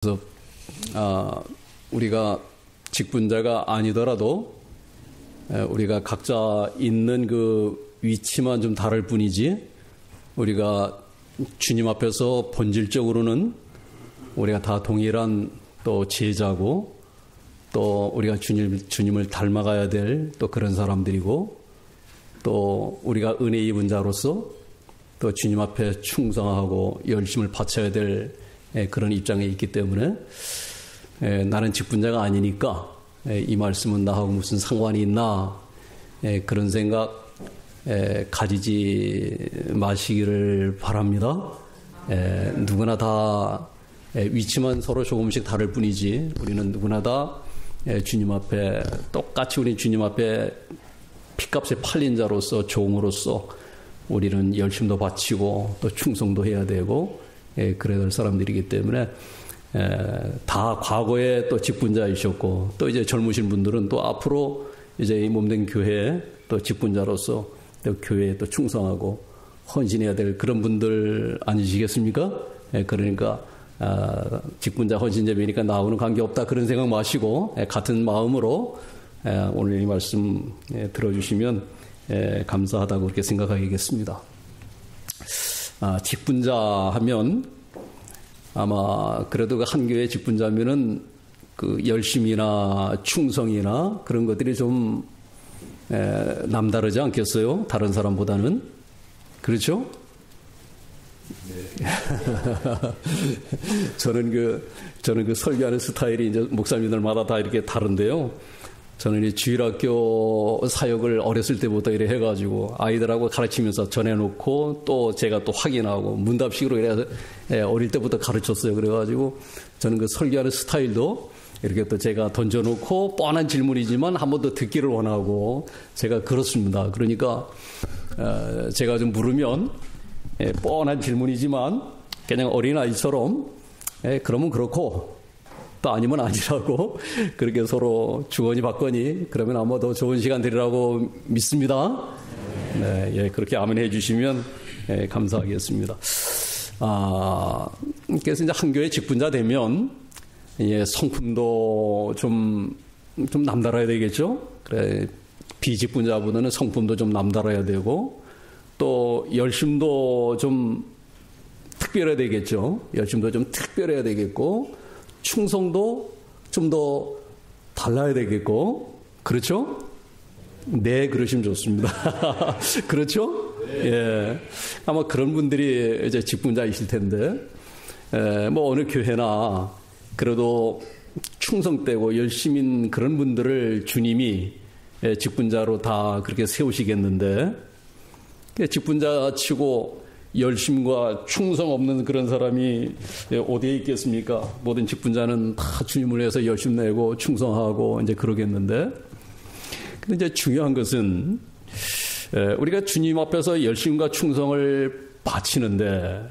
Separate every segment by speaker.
Speaker 1: 그래서 우리가 직분자가 아니더라도 우리가 각자 있는 그 위치만 좀 다를 뿐이지 우리가 주님 앞에서 본질적으로는 우리가 다 동일한 또 제자고 또 우리가 주님을 닮아가야 될 또 그런 사람들이고 또 우리가 은혜 입은 자로서 또 주님 앞에 충성하고 열심을 바쳐야 될 그런 입장에 있기 때문에 나는 직분자가 아니니까 이 말씀은 나하고 무슨 상관이 있나 그런 생각 가지지 마시기를 바랍니다. 누구나 다 위치만 서로 조금씩 다를 뿐이지 우리는 누구나 다 주님 앞에 똑같이 우리 주님 앞에 피값에 팔린 자로서 종으로서 우리는 열심도 바치고 또 충성도 해야 되고 그래야 될 사람들이기 때문에 다 과거에 또 직분자이셨고 또 이제 젊으신 분들은 또 앞으로 이제 이 몸된 교회에 또 직분자로서 또 교회에 또 충성하고 헌신해야 될 그런 분들 아니시겠습니까? 그러니까 직분자 헌신자매니까 나하고는 관계없다 그런 생각 마시고 같은 마음으로 오늘 이 말씀 들어주시면 감사하다고 그렇게 생각하겠습니다. 직분자 하면 아마 그래도 그 한 교회 직분자면은 그 열심이나 충성이나 그런 것들이 좀 남다르지 않겠어요? 다른 사람보다는. 그렇죠? 네. 저는 그 설교하는 스타일이 이제 목사님들마다 다 이렇게 다른데요. 저는 이 주일학교 사역을 어렸을 때부터 이래 해가지고 아이들하고 가르치면서 전해놓고 또 제가 또 확인하고 문답식으로 이래서 어릴 때부터 가르쳤어요. 그래가지고 저는 그 설교하는 스타일도 이렇게 또 제가 던져놓고 뻔한 질문이지만 한 번 더 듣기를 원하고 제가 그렇습니다. 그러니까 제가 좀 물으면 뻔한 질문이지만 그냥 어린아이처럼 그러면 그렇고 또 아니면 아니라고 그렇게 서로 주거니 받거니 그러면 아마 더 좋은 시간 되리라고 믿습니다. 네, 그렇게 아멘 해주시면 감사하겠습니다. 그래서 이제 한 교회 직분자 되면 성품도 좀 남달아야 되겠죠. 그래 비직분자보다는 성품도 좀 남달아야 되고 또 열심도 좀 특별해야 되겠죠. 열심도 좀 특별해야 되겠고. 충성도 좀 더 달라야 되겠고, 그렇죠? 네, 그러시면 좋습니다. 그렇죠? 예. 아마 그런 분들이 이제 직분자이실 텐데, 뭐 어느 교회나 그래도 충성되고 열심인 그런 분들을 주님이 직분자로 다 그렇게 세우시겠는데, 직분자 치고 열심과 충성 없는 그런 사람이 어디에 있겠습니까? 모든 직분자는 다 주님을 위해서 열심 내고 충성하고 이제 그러겠는데. 근데 이제 중요한 것은 우리가 주님 앞에서 열심과 충성을 바치는데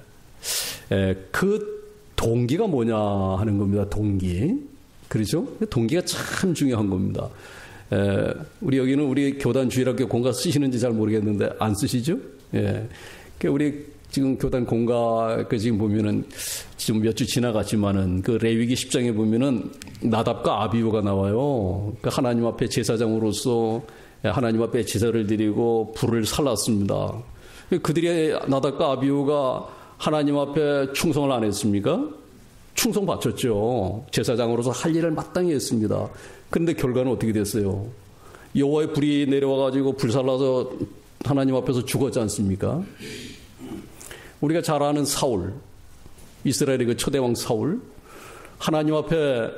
Speaker 1: 그 동기가 뭐냐 하는 겁니다. 동기. 그렇죠? 동기가 참 중요한 겁니다. 우리 여기는 우리 교단 주일학교 공가 쓰시는지 잘 모르겠는데 안 쓰시죠? 예. 우리 지금 교단 공가 지금 보면은 지금 몇 주 지나갔지만은 그 레위기 10장에 보면은 나답과 아비후가 나와요. 그 하나님 앞에 제사장으로서 하나님 앞에 제사를 드리고 불을 살랐습니다. 그들이 나답과 아비후가 하나님 앞에 충성을 안 했습니까? 충성 바쳤죠. 제사장으로서 할 일을 마땅히 했습니다. 그런데 결과는 어떻게 됐어요? 여호와의 불이 내려와가지고 불살라서 하나님 앞에서 죽었지 않습니까? 우리가 잘 아는 사울, 이스라엘의 그 초대왕 사울, 하나님 앞에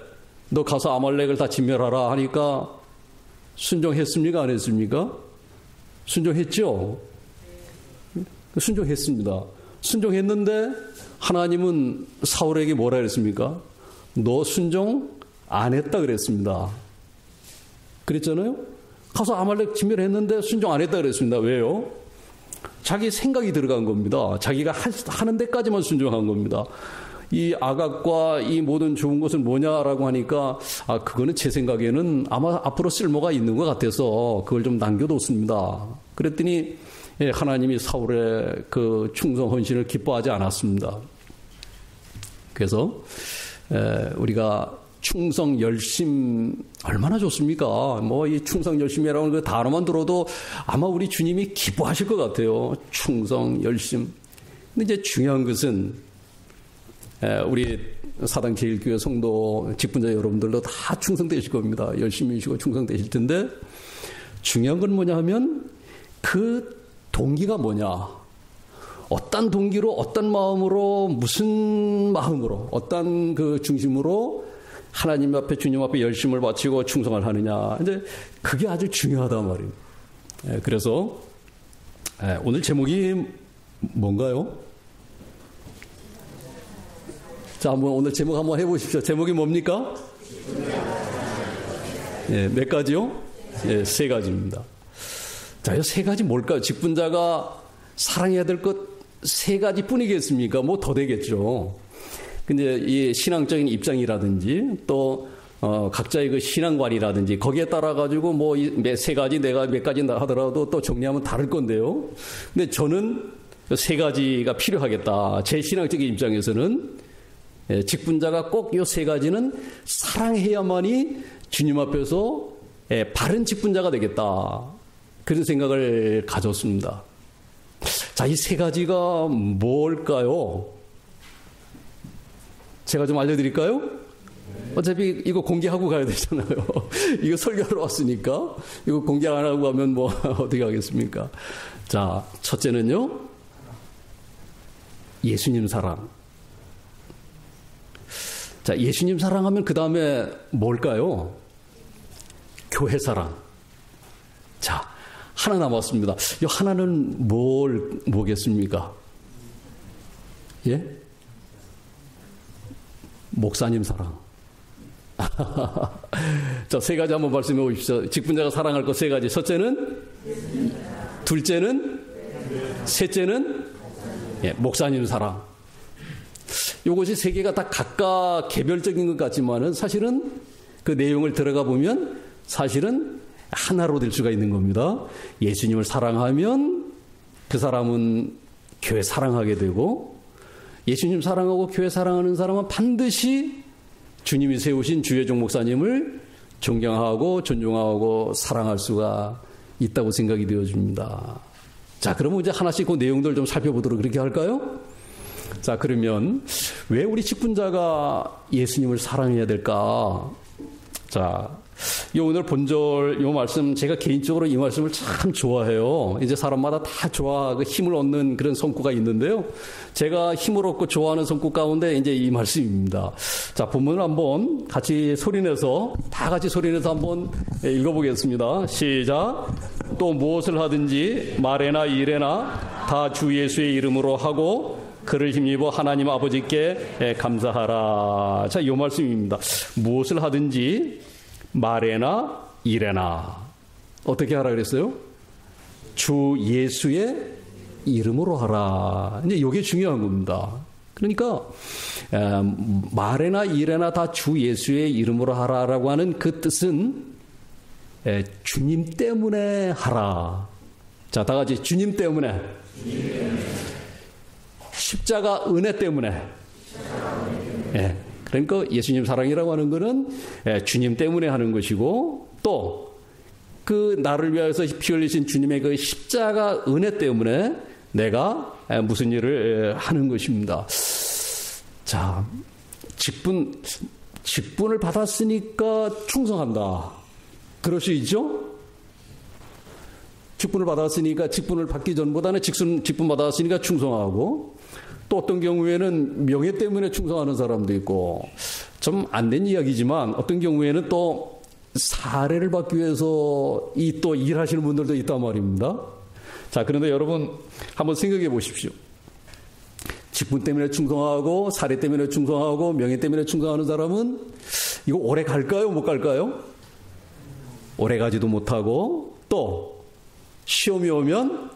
Speaker 1: 너 가서 아말렉을 다 진멸하라 하니까 순종했습니까? 안 했습니까? 순종했죠? 순종했습니다. 순종했는데 하나님은 사울에게 뭐라 그랬습니까? 너 순종 안 했다 그랬습니다. 그랬잖아요? 가서 아말렉 진멸했는데 순종 안 했다 그랬습니다. 왜요? 자기 생각이 들어간 겁니다. 자기가 하는 데까지만 순종한 겁니다. 이 아각과 이 모든 좋은 것은 뭐냐라고 하니까 그거는 제 생각에는 아마 앞으로 쓸모가 있는 것 같아서 그걸 좀 남겨뒀습니다. 그랬더니 하나님이 사울의 그 충성 헌신을 기뻐하지 않았습니다. 그래서 우리가 충성, 열심 얼마나 좋습니까? 뭐 이 충성, 열심이라는 그 단어만 들어도 아마 우리 주님이 기뻐하실 것 같아요. 충성, 열심. 근데 이제 중요한 것은 우리 사당 제일교회 성도 직분자 여러분들도 다 충성되실 겁니다. 열심히시고 충성되실 텐데 중요한 건 뭐냐 하면 그 동기가 뭐냐? 어떤 동기로, 어떤 마음으로, 무슨 마음으로, 어떤 그 중심으로 하나님 앞에, 주님 앞에 열심을 바치고 충성을 하느냐. 이제 그게 아주 중요하단 말이에요. 그래서 오늘 제목이 뭔가요? 자, 한번 오늘 제목 한번 해보십시오. 제목이 뭡니까? 몇 가지요? 3가지입니다. 자, 이 3가지 뭘까요? 직분자가 사랑해야 될 것 3가지 뿐이겠습니까? 뭐 더 되겠죠. 근데 이 신앙적인 입장이라든지 또 각자의 그 신앙관이라든지 거기에 따라 가지고 뭐 3가지 내가 몇 가지 하더라도 또 정리하면 다를 건데요. 근데 저는 3가지가 필요하겠다. 제 신앙적인 입장에서는 직분자가 꼭 이 3가지는 사랑해야만이 주님 앞에서 바른 직분자가 되겠다. 그런 생각을 가졌습니다. 자, 이 3가지가 뭘까요? 제가 좀 알려드릴까요? 어차피 이거 공개하고 가야 되잖아요. 이거 설교하러 왔으니까 이거 공개 안 하고 가면 뭐 어떻게 하겠습니까? 자, 첫째는요, 예수님 사랑. 자, 예수님 사랑하면 그 다음에 뭘까요? 교회 사랑. 자, 하나 남았습니다. 이 하나는 뭐겠습니까? 예? 목사님 사랑. 자, 3가지 한번 말씀해 보십시오. 직분자가 사랑할 것 3가지. 첫째는, 둘째는, 셋째는 목사님 사랑. 이것이 3개가 다 각각 개별적인 것 같지만은 사실은 그 내용을 들어가 보면 사실은 하나로 될 수가 있는 겁니다. 예수님을 사랑하면 그 사람은 교회 사랑하게 되고, 예수님 사랑하고 교회 사랑하는 사람은 반드시 주님이 세우신 주혜종 목사님을 존경하고 존중하고 사랑할 수가 있다고 생각이 되어집니다. 자, 그러면 이제 하나씩 그 내용들 좀 살펴보도록 그렇게 할까요? 자, 그러면 왜 우리 직분자가 예수님을 사랑해야 될까? 자, 이 오늘 본절, 이 말씀, 제가 개인적으로 이 말씀을 참 좋아해요. 이제 사람마다 다 그 힘을 얻는 그런 성구가 있는데요. 제가 힘을 얻고 좋아하는 성구 가운데 이제 이 말씀입니다. 자, 본문을 한번 같이 소리내서, 다 같이 소리내서 한번 읽어보겠습니다. 시작. 또 무엇을 하든지 말에나 일에나 다 주 예수의 이름으로 하고 그를 힘입어 하나님 아버지께 감사하라. 자, 이 말씀입니다. 무엇을 하든지 말에나 일에나 어떻게 하라 그랬어요? 주 예수의 이름으로 하라. 이제 이게 중요한 겁니다. 그러니까 말에나 일에나 다 주 예수의 이름으로 하라라고 하는 그 뜻은 주님 때문에 하라. 자, 다 같이 주님 때문에. 십자가 은혜 때문에. 예. 그러니까 예수님 사랑이라고 하는 것은 주님 때문에 하는 것이고, 또 그 나를 위하여서 피 흘리신 주님의 그 십자가 은혜 때문에 내가 무슨 일을 하는 것입니다. 자, 직분을 받았으니까 충성한다. 그럴 수 있죠? 직분을 받았으니까, 직분을 받기 전보다는 직분 받았으니까 충성하고, 또 어떤 경우에는 명예 때문에 충성하는 사람도 있고, 좀 안 된 이야기지만 어떤 경우에는 또 사례를 받기 위해서 또 일하시는 분들도 있단 말입니다. 자, 그런데 여러분 한번 생각해 보십시오. 직분 때문에 충성하고, 사례 때문에 충성하고, 명예 때문에 충성하는 사람은 이거 오래 갈까요? 못 갈까요? 오래 가지도 못하고, 또 시험이 오면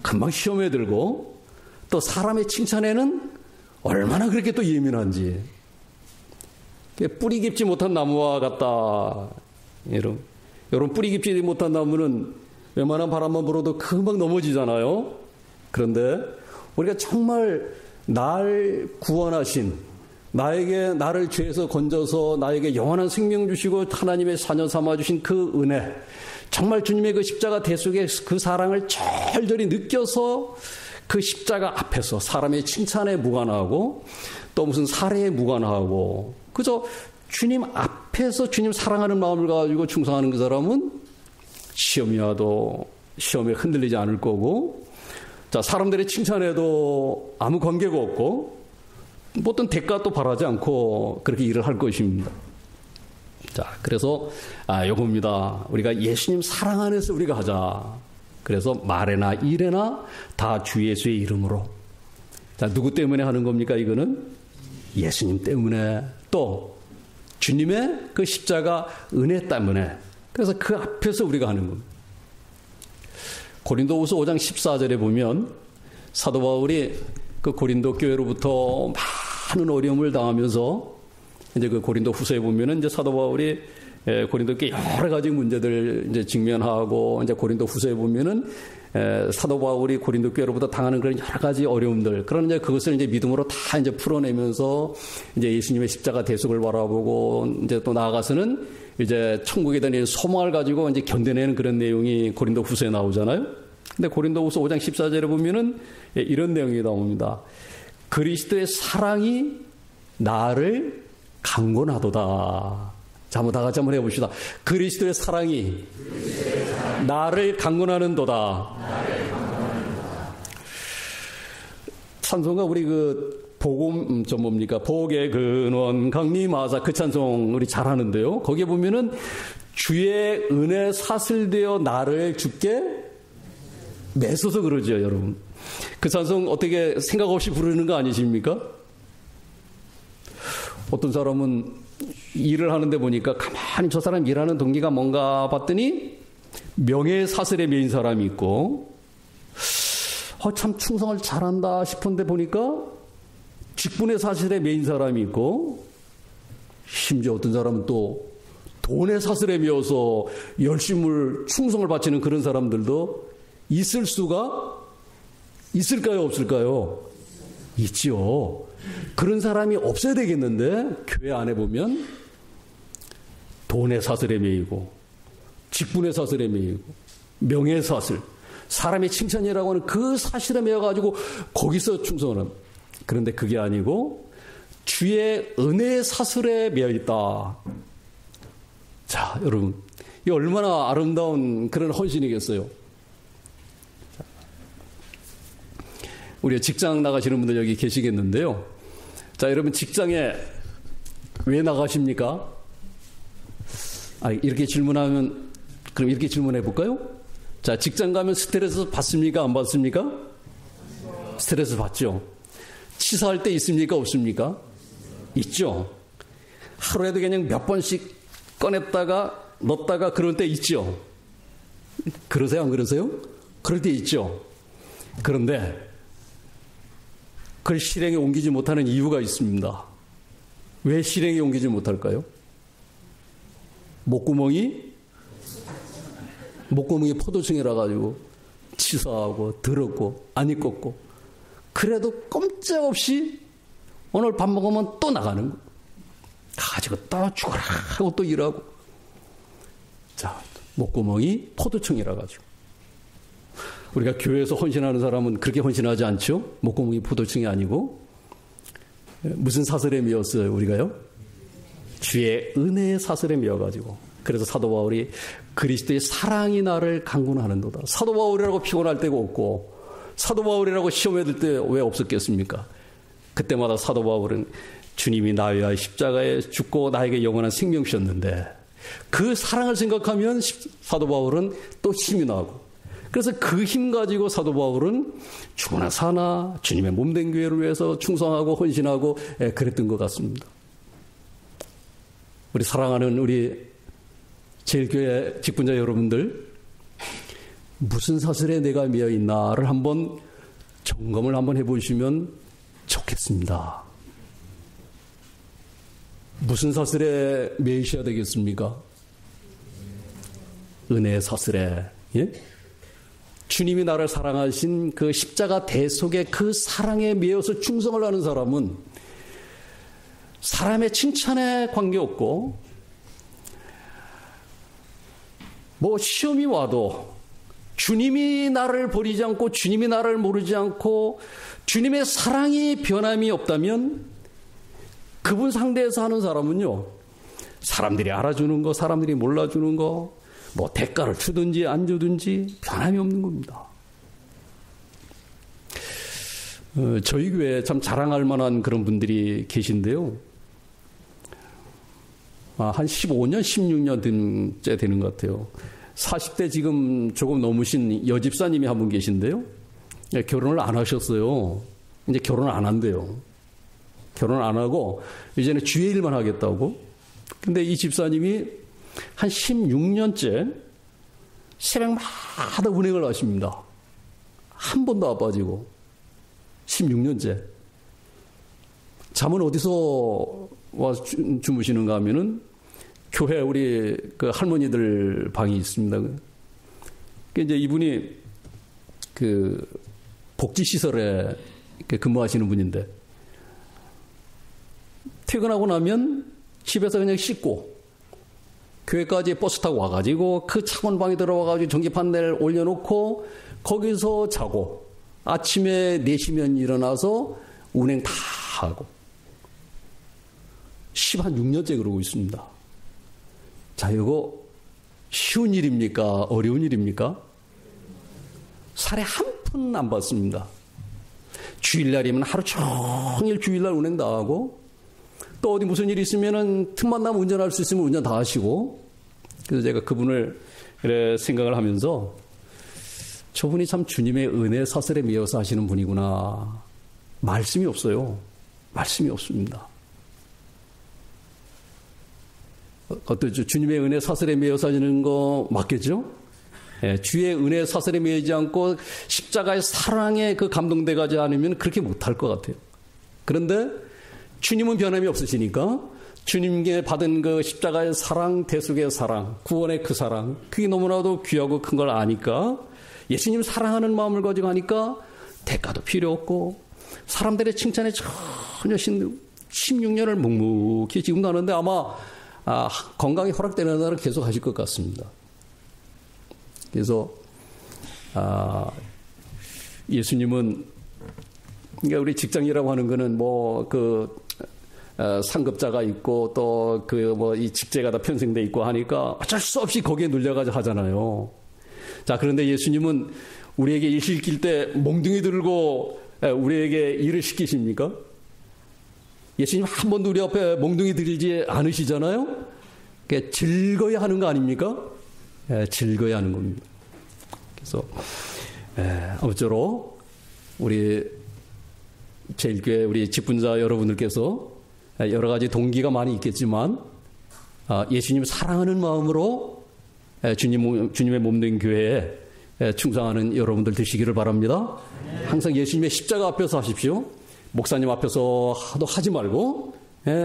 Speaker 1: 금방 시험에 들고, 또 사람의 칭찬에는 얼마나 그렇게 또 예민한지. 뿌리 깊지 못한 나무와 같다. 여러분 뿌리 깊지 못한 나무는 웬만한 바람만 불어도 금방 넘어지잖아요. 그런데 우리가 정말 날 구원하신, 나를 죄에서 건져서 나에게 영원한 생명 주시고 하나님의 자녀 삼아 주신 그 은혜, 정말 주님의 그 십자가 대속의 그 사랑을 절절히 느껴서 그 십자가 앞에서 사람의 칭찬에 무관하고 또 무슨 사례에 무관하고 그저 주님 앞에서 주님 사랑하는 마음을 가지고 충성하는 그 사람은 시험이 와도 시험에 흔들리지 않을 거고, 자, 사람들의 칭찬에도 아무 관계가 없고 뭐 어떤 대가도 바라지 않고 그렇게 일을 할 것입니다. 자, 그래서 요겁니다. 우리가 예수님 사랑 안에서 우리가 하자. 그래서 말에나 일에나 다 주 예수의 이름으로. 자, 누구 때문에 하는 겁니까? 이거는 예수님 때문에, 또 주님의 그 십자가 은혜 때문에. 그래서 그 앞에서 우리가 하는 겁니다. 고린도후서 5장 14절에 보면 사도 바울이 그 고린도 교회로부터 많은 어려움을 당하면서 이제 그 고린도 후서에 보면은 이제 사도 바울이 고린도 교회 여러 가지 문제들 이제 직면하고, 이제 고린도 후서에 보면은 사도 바울이 고린도 교회로부터 당하는 그런 여러 가지 어려움들, 그런 이제 그것을 이제 믿음으로 다 이제 풀어내면서 이제 예수님의 십자가 대속을 바라보고 이제 또 나아가서는 이제 천국에 대한 소망을 가지고 이제 견뎌내는 그런 내용이 고린도 후서에 나오잖아요. 근데 고린도 후서 5장 14절에 보면은 이런 내용이 나옵니다. 그리스도의 사랑이 나를 강권하도다. 자, 한번 다 같이 한번 해봅시다. 그리스도의 사랑이 나를 강권하는도다. 찬송가 우리 그 복음 뭡니까? 복의 근원 강림하사, 그 찬송 우리 잘하는데요. 거기에 보면은 주의 은혜 사슬되어 나를 주께 매소서 그러죠, 여러분. 그 찬송 어떻게 생각 없이 부르는 거 아니십니까? 어떤 사람은 일을 하는데 보니까 가만히 저 사람 일하는 동기가 뭔가 봤더니 명예 사슬에 매인 사람이 있고, 참 충성을 잘한다 싶은데 보니까 직분의 사슬에 매인 사람이 있고, 심지어 어떤 사람은 또 돈의 사슬에 매어서 열심을 충성을 바치는 그런 사람들도 있을 수가 있을까요, 없을까요? 있지요. 그런 사람이 없어야 되겠는데, 교회 안에 보면 돈의 사슬에 매이고 직분의 사슬에 매이고 명예의 사슬, 사람의 칭찬이라고 하는 그 사실에 매여가지고 거기서 충성을 합니다. 그런데 그게 아니고 주의 은혜의 사슬에 매여있다. 자, 여러분, 이 얼마나 아름다운 그런 헌신이겠어요. 우리 직장 나가시는 분들 여기 계시겠는데요. 자, 여러분 직장에 왜 나가십니까? 이렇게 질문하면, 그럼 이렇게 질문해 볼까요? 자, 직장 가면 스트레스 받습니까? 안 받습니까? 스트레스 받죠. 치사할 때 있습니까? 없습니까? 있죠. 하루에도 그냥 몇 번씩 꺼냈다가 넣었다가 그럴 때 있죠. 그러세요? 안 그러세요? 그럴 때 있죠. 그런데 그걸 실행에 옮기지 못하는 이유가 있습니다. 왜 실행에 옮기지 못할까요? 목구멍이 포도청이라 가지고 치사하고 더럽고 안 익었고, 그래도 꼼짝없이 오늘 밥 먹으면 또 나가는 거 가지고 또 죽어라 하고 또 일하고. 자, 목구멍이 포도청이라 가지고. 우리가 교회에서 헌신하는 사람은 그렇게 헌신하지 않죠? 목구멍이 포도청이 아니고. 무슨 사슬에 매었어요, 우리가요? 주의 은혜의 사슬에 매어가지고. 그래서 사도 바울이 그리스도의 사랑이 나를 강권하는도다. 사도 바울이라고 피곤할 때가 없고, 사도 바울이라고 시험에 들 때 왜 없었겠습니까? 그때마다 사도 바울은 주님이 나를 위하여 십자가에 죽고 나에게 영원한 생명 주셨는데, 그 사랑을 생각하면 사도 바울은 또 힘이 나고, 그래서 그 힘 가지고 사도 바울은 죽으나 사나 주님의 몸된 교회를 위해서 충성하고 헌신하고 그랬던 것 같습니다. 우리 사랑하는 우리 제일교회 직분자 여러분들, 무슨 사슬에 내가 매여 있나를 한번 점검을 한번 해보시면 좋겠습니다. 무슨 사슬에 매이셔야 되겠습니까? 은혜의 사슬에. 예? 주님이 나를 사랑하신 그 십자가 대속의 그 사랑에 매여서 충성을 하는 사람은 사람의 칭찬에 관계없고 뭐 시험이 와도 주님이 나를 버리지 않고 주님이 나를 모르지 않고 주님의 사랑이 변함이 없다면 그분 상대에서 하는 사람은요, 사람들이 알아주는 거, 사람들이 몰라주는 거, 뭐 대가를 주든지 안 주든지 변함이 없는 겁니다. 저희 교회에 참 자랑할 만한 그런 분들이 계신데요. 한 15년, 16년째 되는 것 같아요. 40대 지금 조금 넘으신 여집사님이 한 분 계신데요. 결혼을 안 하셨어요. 이제 결혼을 안 한대요. 결혼 안 하고 이제는 주의 일만 하겠다고. 근데 이 집사님이 한 16년째 새벽마다 운행을 하십니다. 한 번도 안 빠지고. 16년째. 잠은 어디서 와서 주무시는가 하면은 교회 우리 그 할머니들 방이 있습니다. 이제 이분이 그 복지시설에 근무하시는 분인데 퇴근하고 나면 집에서 그냥 씻고 교회까지 버스 타고 와가지고 그 창원방에 들어와가지고 전기판넬 올려놓고 거기서 자고 아침에 4시면 일어나서 운행 다 하고 16년째 그러고 있습니다. 자, 이거 쉬운 일입니까? 어려운 일입니까? 살에 한 푼 안 받습니다. 주일날이면 하루 종일 주일날 운행 다 하고 또 어디 무슨 일이 있으면은 틈만 나면 운전할 수 있으면 운전 다 하시고. 그래서 제가 그분을 생각을 하면서 저분이 참 주님의 은혜 사슬에 매여서 하시는 분이구나. 말씀이 없어요. 말씀이 없습니다. 어떠죠? 주님의 은혜 사슬에 매여서 하시는 거 맞겠죠? 예, 주의 은혜 사슬에 매이지 않고 십자가의 사랑에 그 감동돼가지 않으면 그렇게 못할 것 같아요. 그런데 주님은 변함이 없으시니까 주님께 받은 그 십자가의 사랑, 대속의 사랑, 구원의 그 사랑, 그게 너무나도 귀하고 큰 걸 아니까 예수님 사랑하는 마음을 가지고 하니까 대가도 필요 없고 사람들의 칭찬에 전혀 16년을 묵묵히 지금도 하는데 아마 건강이 허락되는 날은 계속 하실 것 같습니다. 그래서 예수님은 그러니까 우리 직장이라고 하는 거는 뭐 상급자가 있고 또 이 직제가 다 편성돼 있고 하니까 어쩔 수 없이 거기에 눌려가지고 하잖아요. 자, 그런데 예수님은 우리에게 일 시킬 때 몽둥이 들고 우리에게 일을 시키십니까? 예수님 한 번도 우리 앞에 몽둥이 들지 않으시잖아요. 그러니까 즐거이 하는 거 아닙니까? 즐거이 하는 겁니다. 그래서 아무쪼록 우리 제일교회 우리 직분자 여러분들께서 여러 가지 동기가 많이 있겠지만 예수님 사랑하는 마음으로 주님의 몸된 교회에 충성하는 여러분들 되시기를 바랍니다. 항상 예수님의 십자가 앞에서 하십시오. 목사님 앞에서도 하지 말고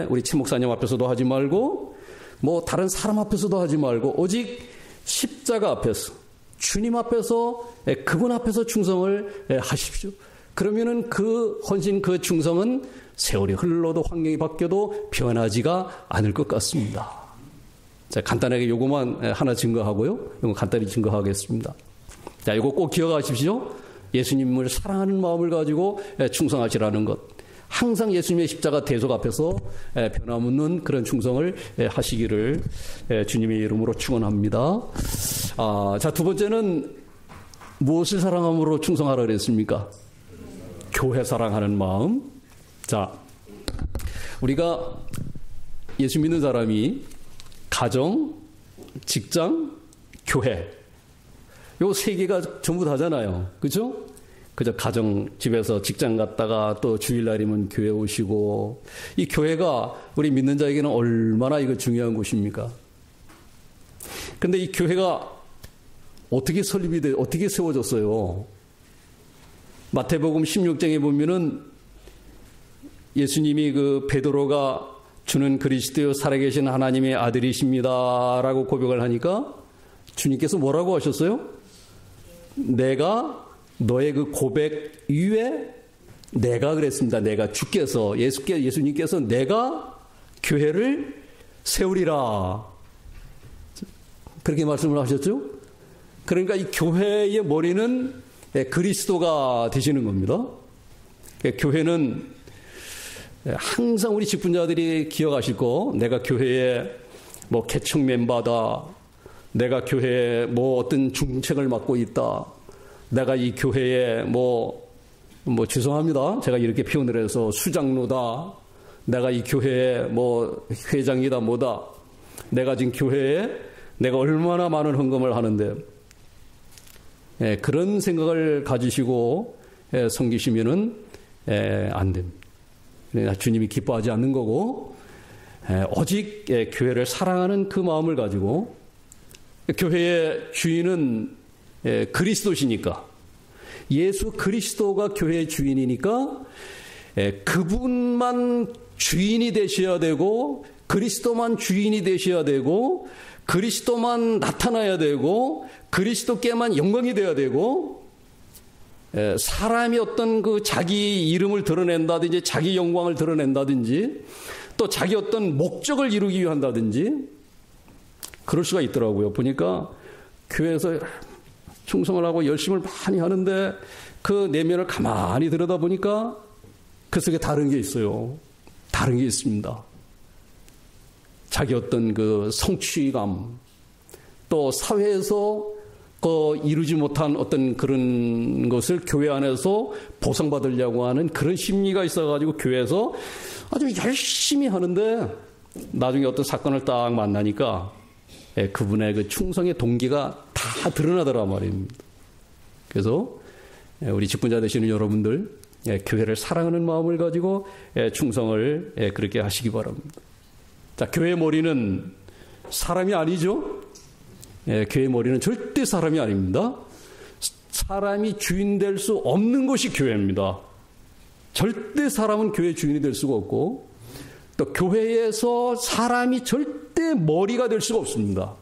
Speaker 1: 우리 최 목사님 앞에서도 하지 말고 뭐 다른 사람 앞에서도 하지 말고 오직 십자가 앞에서 주님 앞에서 그분 앞에서 충성을 하십시오. 그러면은 그 헌신 그 충성은 세월이 흘러도 환경이 바뀌어도 변하지가 않을 것 같습니다. 자, 간단하게 요거만 하나 증거하고요. 요거 간단히 증거하겠습니다. 자, 요거 꼭 기억하십시오. 예수님을 사랑하는 마음을 가지고 충성하시라는 것. 항상 예수님의 십자가 대속 앞에서 변함없는 그런 충성을 하시기를 주님의 이름으로 축원합니다. 자, 두 번째는 무엇을 사랑함으로 충성하라 그랬습니까? 교회 사랑하는 마음. 자, 우리가 예수 믿는 사람이 가정, 직장, 교회 요 세 개가 전부 다잖아요. 그죠? 그저 가정, 집에서 직장 갔다가 또 주일날이면 교회 오시고 이 교회가 우리 믿는 자에게는 얼마나 이거 중요한 곳입니까? 근데 이 교회가 어떻게 설립이 돼, 어떻게 세워졌어요? 마태복음 16장에 보면은 예수님이 그 베드로가 주는 그리스도요 살아계신 하나님의 아들이십니다라고 고백을 하니까 주님께서 뭐라고 하셨어요? 내가 너의 그 고백 위에 내가 그랬습니다. 내가 주께서 예수님께서 내가 교회를 세우리라. 그렇게 말씀을 하셨죠? 그러니까 이 교회의 머리는 그리스도가 되시는 겁니다. 교회는 항상 우리 직분자들이 기억하실 거, 내가 교회에 뭐 개척 멤버다, 내가 교회에 뭐 어떤 중책을 맡고 있다, 내가 이 교회에 뭐 죄송합니다, 제가 이렇게 표현을 해서 수장로다, 내가 이 교회에 뭐 회장이다 뭐다, 내가 지금 교회에 내가 얼마나 많은 헌금을 하는데, 그런 생각을 가지시고 섬기시면은 안 됩니다. 주님이 기뻐하지 않는 거고, 오직 교회를 사랑하는 그 마음을 가지고, 교회의 주인은 그리스도시니까, 예수 그리스도가 교회의 주인이니까 그분만 주인이 되셔야 되고, 그리스도만 주인이 되셔야 되고, 그리스도만 나타나야 되고, 그리스도께만 영광이 되어야 되고, 사람이 어떤 그 자기 이름을 드러낸다든지 자기 영광을 드러낸다든지 또 자기 어떤 목적을 이루기 위한다든지 그럴 수가 있더라고요. 보니까 교회에서 충성을 하고 열심을 많이 하는데 그 내면을 가만히 들여다보니까 그 속에 다른 게 있어요. 다른 게 있습니다. 자기 어떤 그 성취감, 또 사회에서 이루지 못한 어떤 그런 것을 교회 안에서 보상받으려고 하는 그런 심리가 있어가지고 교회에서 아주 열심히 하는데 나중에 어떤 사건을 딱 만나니까 그분의 그 충성의 동기가 다 드러나더라 말입니다. 그래서 우리 직분자 되시는 여러분들, 교회를 사랑하는 마음을 가지고 충성을 그렇게 하시기 바랍니다. 자, 교회의 머리는 사람이 아니죠? 교회의 머리는 절대 사람이 아닙니다. 사람이 주인 될 수 없는 것이 교회입니다. 절대 사람은 교회 주인이 될 수가 없고, 또 교회에서 사람이 절대 머리가 될 수가 없습니다.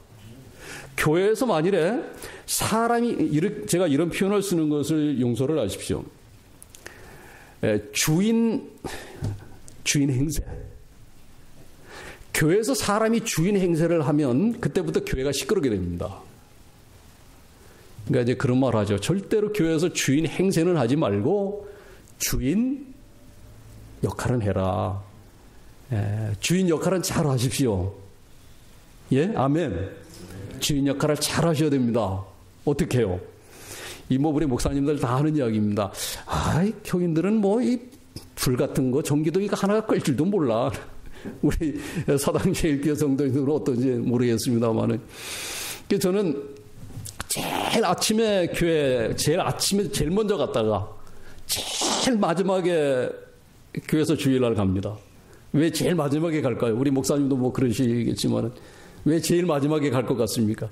Speaker 1: 교회에서 만일에 사람이, 제가 이런 표현을 쓰는 것을 용서를 하십시오. 주인 행세. 교회에서 사람이 주인 행세를 하면 그때부터 교회가 시끄럽게 됩니다. 그러니까 이제 그런 말 하죠. 절대로 교회에서 주인 행세는 하지 말고 주인 역할은 해라. 주인 역할은 잘 하십시오. 예? 아멘. 주인 역할을 잘 하셔야 됩니다. 어떻게 해요? 우리 목사님들 다 하는 이야기입니다. 교인들은 뭐 이 불 같은 거, 전기도 이거 하나가 끌 줄도 몰라. 우리 사당제일교회 성도님들은 어떤지 모르겠습니다만은, 저는 제일 아침에 교회, 제일 먼저 갔다가 제일 마지막에 교회에서 주일날 갑니다. 왜 제일 마지막에 갈까요? 우리 목사님도 뭐 그러시겠지만은 왜 제일 마지막에 갈 것 같습니까?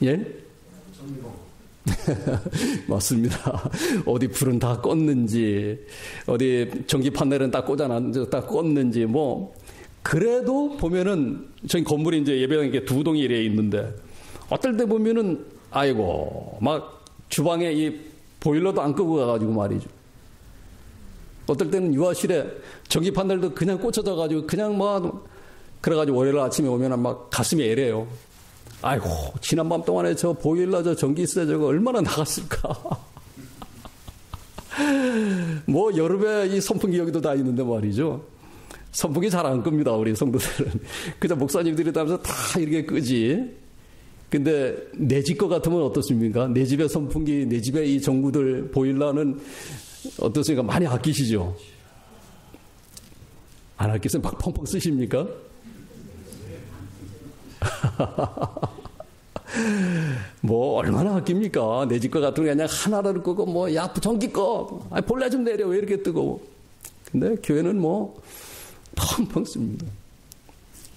Speaker 1: 예? 맞습니다. 어디 불은 다 껐는지, 어디 전기 판넬은 다 껐는지, 뭐, 그래도 보면은, 저희 건물이 이제 예배당에 이렇게 두 동이 이래 있는데, 어떨 때 보면은, 아이고, 막 주방에 이 보일러도 안 끄고 가가지고 말이죠. 어떨 때는 유아실에 전기 판넬도 그냥 꽂혀져가지고, 그냥 막, 그래가지고 월요일 아침에 오면은 막 가슴이 애래요. 아이고, 지난밤 동안에 저 보일러, 저 전기세 저거 얼마나 나갔을까. 뭐, 여름에 이 선풍기 여기도 다 있는데 말이죠. 선풍기 잘 안 끕니다, 우리 성도들은. 그저 목사님들이 다면서 다 이렇게 끄지. 근데 내 집 거 같으면 어떻습니까? 내 집의 선풍기, 내 집의 이 전구들, 보일러는 어떻습니까? 많이 아끼시죠? 안 아끼세요? 막 펑펑 쓰십니까? 뭐 얼마나 아낍니까? 내 집 거 같은 거 그냥 하나를 끄고 뭐 야 전기 꺼, 볼래 좀 내려, 왜 이렇게 뜨거워? 근데 교회는 뭐 펑펑 씁니다.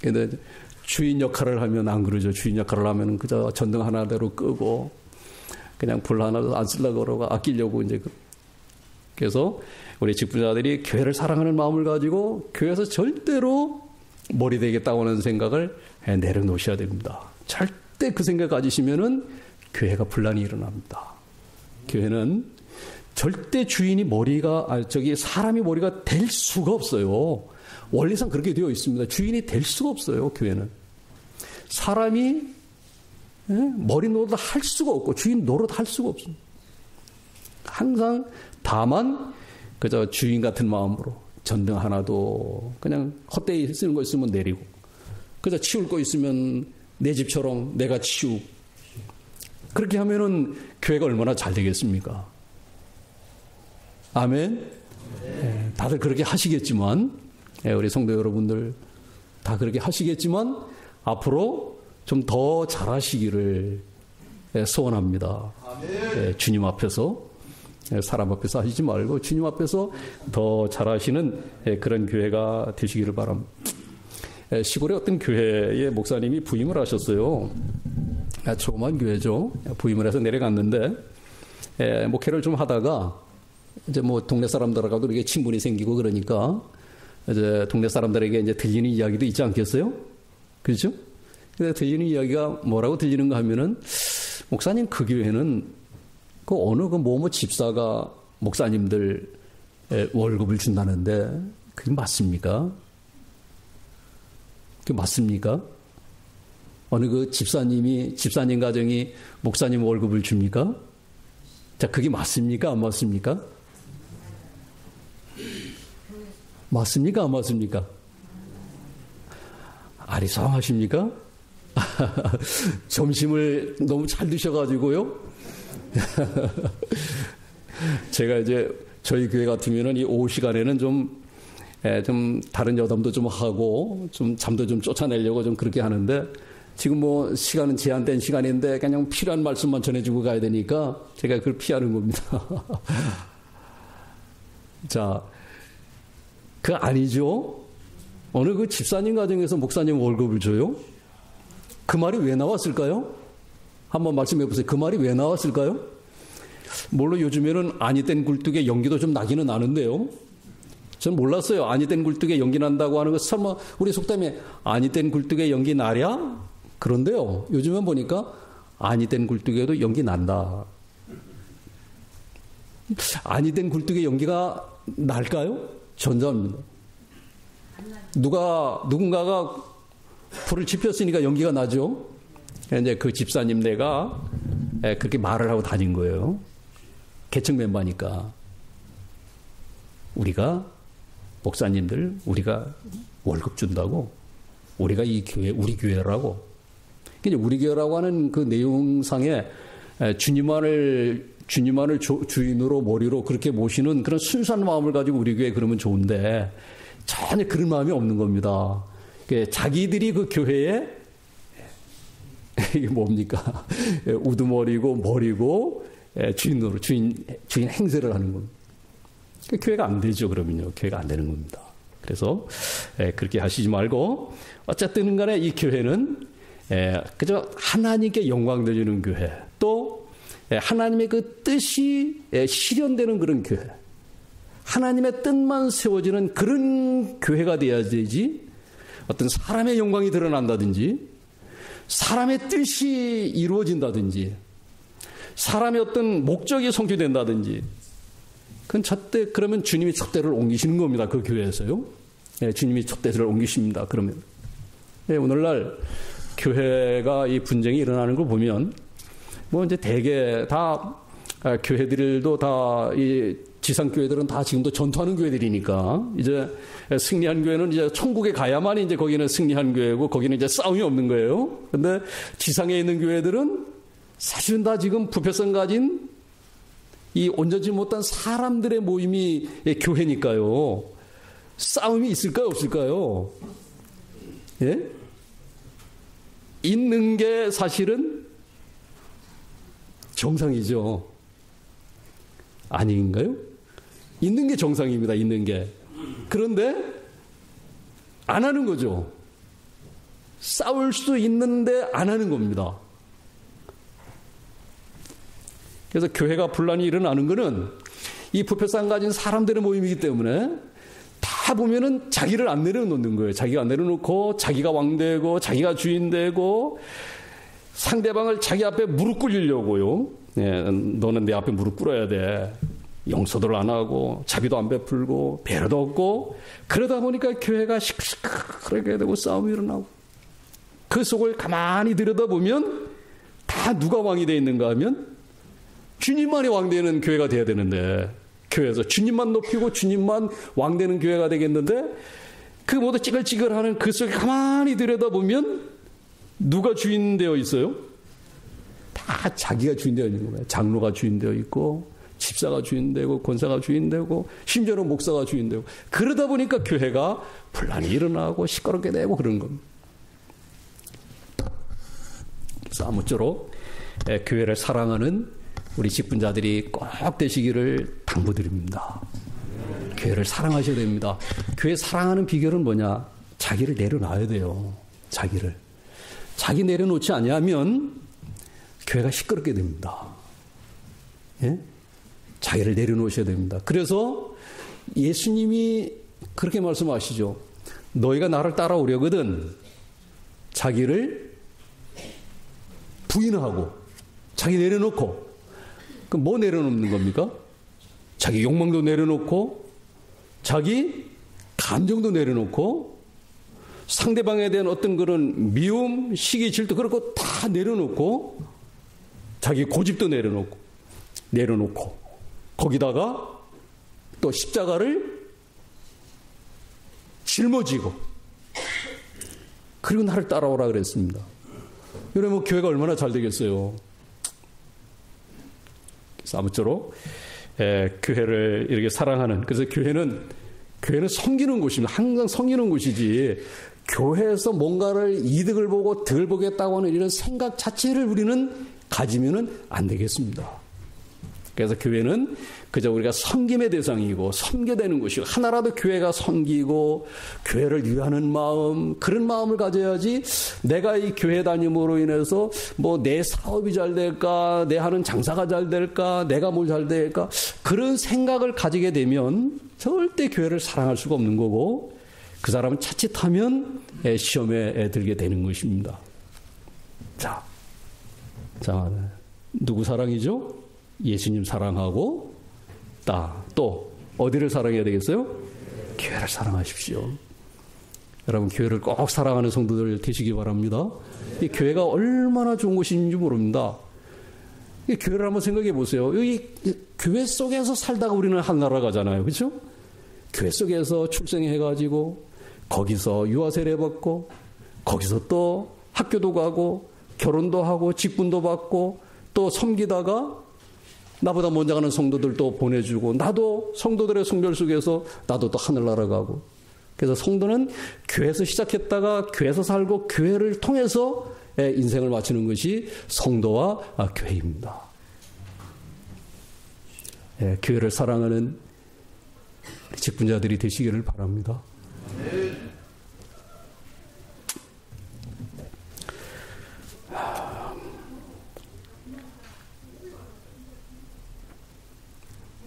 Speaker 1: 근데 주인 역할을 하면 안 그러죠. 주인 역할을 하면 그저 전등 하나대로 끄고 그냥 불 하나도 안 쓰려고 그러고 아끼려고 이제. 그래서 우리 직분자들이 교회를 사랑하는 마음을 가지고 교회에서 절대로 머리 되겠다고 하는 생각을 내려놓으셔야 됩니다. 절대 그 생각 가지시면은 교회가 분란이 일어납니다. 교회는 절대 주인이 사람이 머리가 될 수가 없어요. 원리상 그렇게 되어 있습니다. 주인이 될 수가 없어요, 교회는. 사람이 머리 노릇 할 수가 없고 주인 노릇 할 수가 없습니다. 항상 다만 그저 주인 같은 마음으로 전등 하나도 그냥 헛되이 쓰는 거 있으면 내리고, 그저 치울 거 있으면 내 집처럼 내가 치우고, 그렇게 하면은 교회가 얼마나 잘 되겠습니까? 아멘. 네, 다들 그렇게 하시겠지만, 우리 성도 여러분들 다 그렇게 하시겠지만 앞으로 좀 더 잘하시기를 소원합니다. 네, 주님 앞에서, 사람 앞에서 하시지 말고 주님 앞에서 더 잘하시는 그런 교회가 되시기를 바랍니다. 시골의 어떤 교회에 목사님이 부임을 하셨어요. 조그만 교회죠. 부임을 해서 내려갔는데 목회를 좀 하다가 이제 뭐 동네 사람들하고도 이렇게 친분이 생기고 그러니까 이제 동네 사람들에게 이제 들리는 이야기도 있지 않겠어요? 그렇죠? 근데 들리는 이야기가 뭐라고 들리는가 하면은, 목사님 그 교회는 그 어느 그 뭐뭐 집사가 목사님들 월급을 준다는데 그게 맞습니까? 그게 맞습니까? 어느 그 집사님 가정이 목사님 월급을 줍니까? 자, 그게 맞습니까? 안 맞습니까? 맞습니까? 안 맞습니까? 아리송하십니까? 점심을 너무 잘 드셔가지고요. 제가 이제 저희 교회 같으면은 이 오후 시간에는 좀 다른 여담도 좀 하고 좀 잠도 좀 쫓아내려고 좀 그렇게 하는데, 지금 뭐 시간은 제한된 시간인데 그냥 필요한 말씀만 전해주고 가야 되니까 제가 그걸 피하는 겁니다. 자, 그 아니죠? 어느 그 집사님 가정에서 목사님 월급을 줘요? 그 말이 왜 나왔을까요? 한번 말씀해 보세요. 그 말이 왜 나왔을까요? 물론 요즘에는 아니 된 굴뚝에 연기도 좀 나기는 나는데요. 전 몰랐어요. 아니 된 굴뚝에 연기 난다고 하는 거, 설마 우리 속담에 아니 된 굴뚝에 연기 나랴? 그런데요, 요즘엔 보니까 아니 된 굴뚝에도 연기 난다. 아니 된 굴뚝에 연기가 날까요? 전자입니다. 누군가가 불을 지폈으니까 연기가 나죠. 이제 그 집사님 네가 그렇게 말을 하고 다닌 거예요. 계층 멤버니까. 우리가 목사님들 우리가 월급 준다고, 우리가 이 교회 우리 교회라고. 우리 교회라고 하는 그 내용상에 주님만을 주인으로 머리로 그렇게 모시는 그런 순수한 마음을 가지고 우리 교회 그러면 좋은데, 전혀 그런 마음이 없는 겁니다. 자기들이 그 교회에 이게 뭡니까? 우두머리고 머리고 주인으로 주인 행세를 하는 겁니다. 교회가 안 되죠. 그러면요, 교회가 안 되는 겁니다. 그래서 그렇게 하시지 말고, 어쨌든 간에 이 교회는 그저 하나님께 영광 돌리는 교회, 또 하나님의 그 뜻이 실현되는 그런 교회, 하나님의 뜻만 세워지는 그런 교회가 돼야 되지, 어떤 사람의 영광이 드러난다든지, 사람의 뜻이 이루어진다든지, 사람의 어떤 목적이 성취된다든지, 그건 그러면 주님이 촛대를 옮기시는 겁니다. 그 교회에서요. 주님이 촛대를 옮기십니다. 그러면. 오늘날 교회가 이 분쟁이 일어나는 걸 보면, 뭐 이제 대개 다 교회들도 다 이 지상교회들은 다 지금도 전투하는 교회들이니까, 이제 승리한 교회는 이제 천국에 가야만 이제 거기는 승리한 교회고, 거기는 이제 싸움이 없는 거예요. 근데 지상에 있는 교회들은 사실은 다 지금 부패성 가진 이 온전치 못한 사람들의 모임이 교회니까요. 싸움이 있을까요? 없을까요? 예? 있는 게 사실은 정상이죠. 아닌가요? 있는 게 정상입니다. 있는 게. 그런데 안 하는 거죠. 싸울 수 있는데 안 하는 겁니다. 그래서 교회가 분란이 일어나는 거는 이 부패성 가진 사람들의 모임이기 때문에, 다 보면은 자기를 안 내려놓는 거예요. 자기가 안 내려놓고 자기가 왕되고 자기가 주인되고 상대방을 자기 앞에 무릎 꿇리려고요. 예, 너는 내 앞에 무릎 꿇어야 돼. 용서도 안 하고 자비도 안 베풀고 배려도 없고 그러다 보니까 교회가 시끌시끌하게 되고 싸움이 일어나고 그 속을 가만히 들여다보면 다 누가 왕이 되어 있는가 하면 주님만이 왕 되는 교회가 돼야 되는데 교회에서 주님만 높이고 주님만 왕 되는 교회가 되겠는데 그 모두 찌글찌글하는 그 속에 가만히 들여다보면 누가 주인 되어 있어요? 다 자기가 주인 되어 있는 거예요. 장로가 주인 되어 있고 집사가 주인 되고 권사가 주인 되고 심지어는 목사가 주인 되고 그러다 보니까 교회가 분란이 일어나고 시끄럽게 되고 그런 겁니다. 그래서 아무쪼록 교회를 사랑하는 우리 직분자들이 꼭 되시기를 당부드립니다. 교회를 사랑하셔야 됩니다. 교회 사랑하는 비결은 뭐냐? 자기를 내려놔야 돼요. 자기 내려놓지 아니하면 교회가 시끄럽게 됩니다. 예? 자기를 내려놓으셔야 됩니다. 그래서 예수님이 그렇게 말씀하시죠. 너희가 나를 따라오려거든 자기를 부인하고 자기 내려놓고 그럼 뭐 내려놓는 겁니까? 자기 욕망도 내려놓고 자기 감정도 내려놓고 상대방에 대한 어떤 그런 미움, 시기, 질투 그런 거 다 내려놓고 자기 고집도 내려놓고 거기다가 또 십자가를 짊어지고 그리고 나를 따라오라 그랬습니다. 이러면 교회가 얼마나 잘 되겠어요. 그래서 아무쪼록 교회를 이렇게 사랑하는 그래서 교회는 섬기는 곳입니다. 항상 섬기는 곳이지 교회에서 뭔가를 이득을 보고 덜 보겠다고 하는 이런 생각 자체를 우리는 가지면은 안 되겠습니다. 그래서 교회는 그저 우리가 섬김의 대상이고 섬겨되는 곳이고 하나라도 교회가 섬기고 교회를 위하는 마음 그런 마음을 가져야지 내가 이 교회 다님으로 인해서 뭐 내 사업이 잘 될까 내 하는 장사가 잘 될까 내가 뭘 잘 될까 그런 생각을 가지게 되면 절대 교회를 사랑할 수가 없는 거고 그 사람은 자칫하면 시험에 들게 되는 것입니다. 자, 누구 사랑이죠? 예수님 사랑하고 또 어디를 사랑해야 되겠어요? 교회를 사랑하십시오. 여러분 교회를 꼭 사랑하는 성도들 되시기 바랍니다. 이 교회가 얼마나 좋은 곳인지 모릅니다. 이 교회를 한번 생각해 보세요. 여기 교회 속에서 살다가 우리는 하늘나라 가잖아요. 그렇죠? 교회 속에서 출생해가지고 거기서 유아세례 받고 거기서 또 학교도 가고 결혼도 하고 직분도 받고 또 섬기다가 나보다 먼저 가는 성도들도 보내주고 나도 성도들의 성별 속에서 나도 또 하늘나라 가고 그래서 성도는 교회에서 시작했다가 교회에서 살고 교회를 통해서 인생을 마치는 것이 성도와 교회입니다. 교회를 사랑하는 직분자들이 되시기를 바랍니다.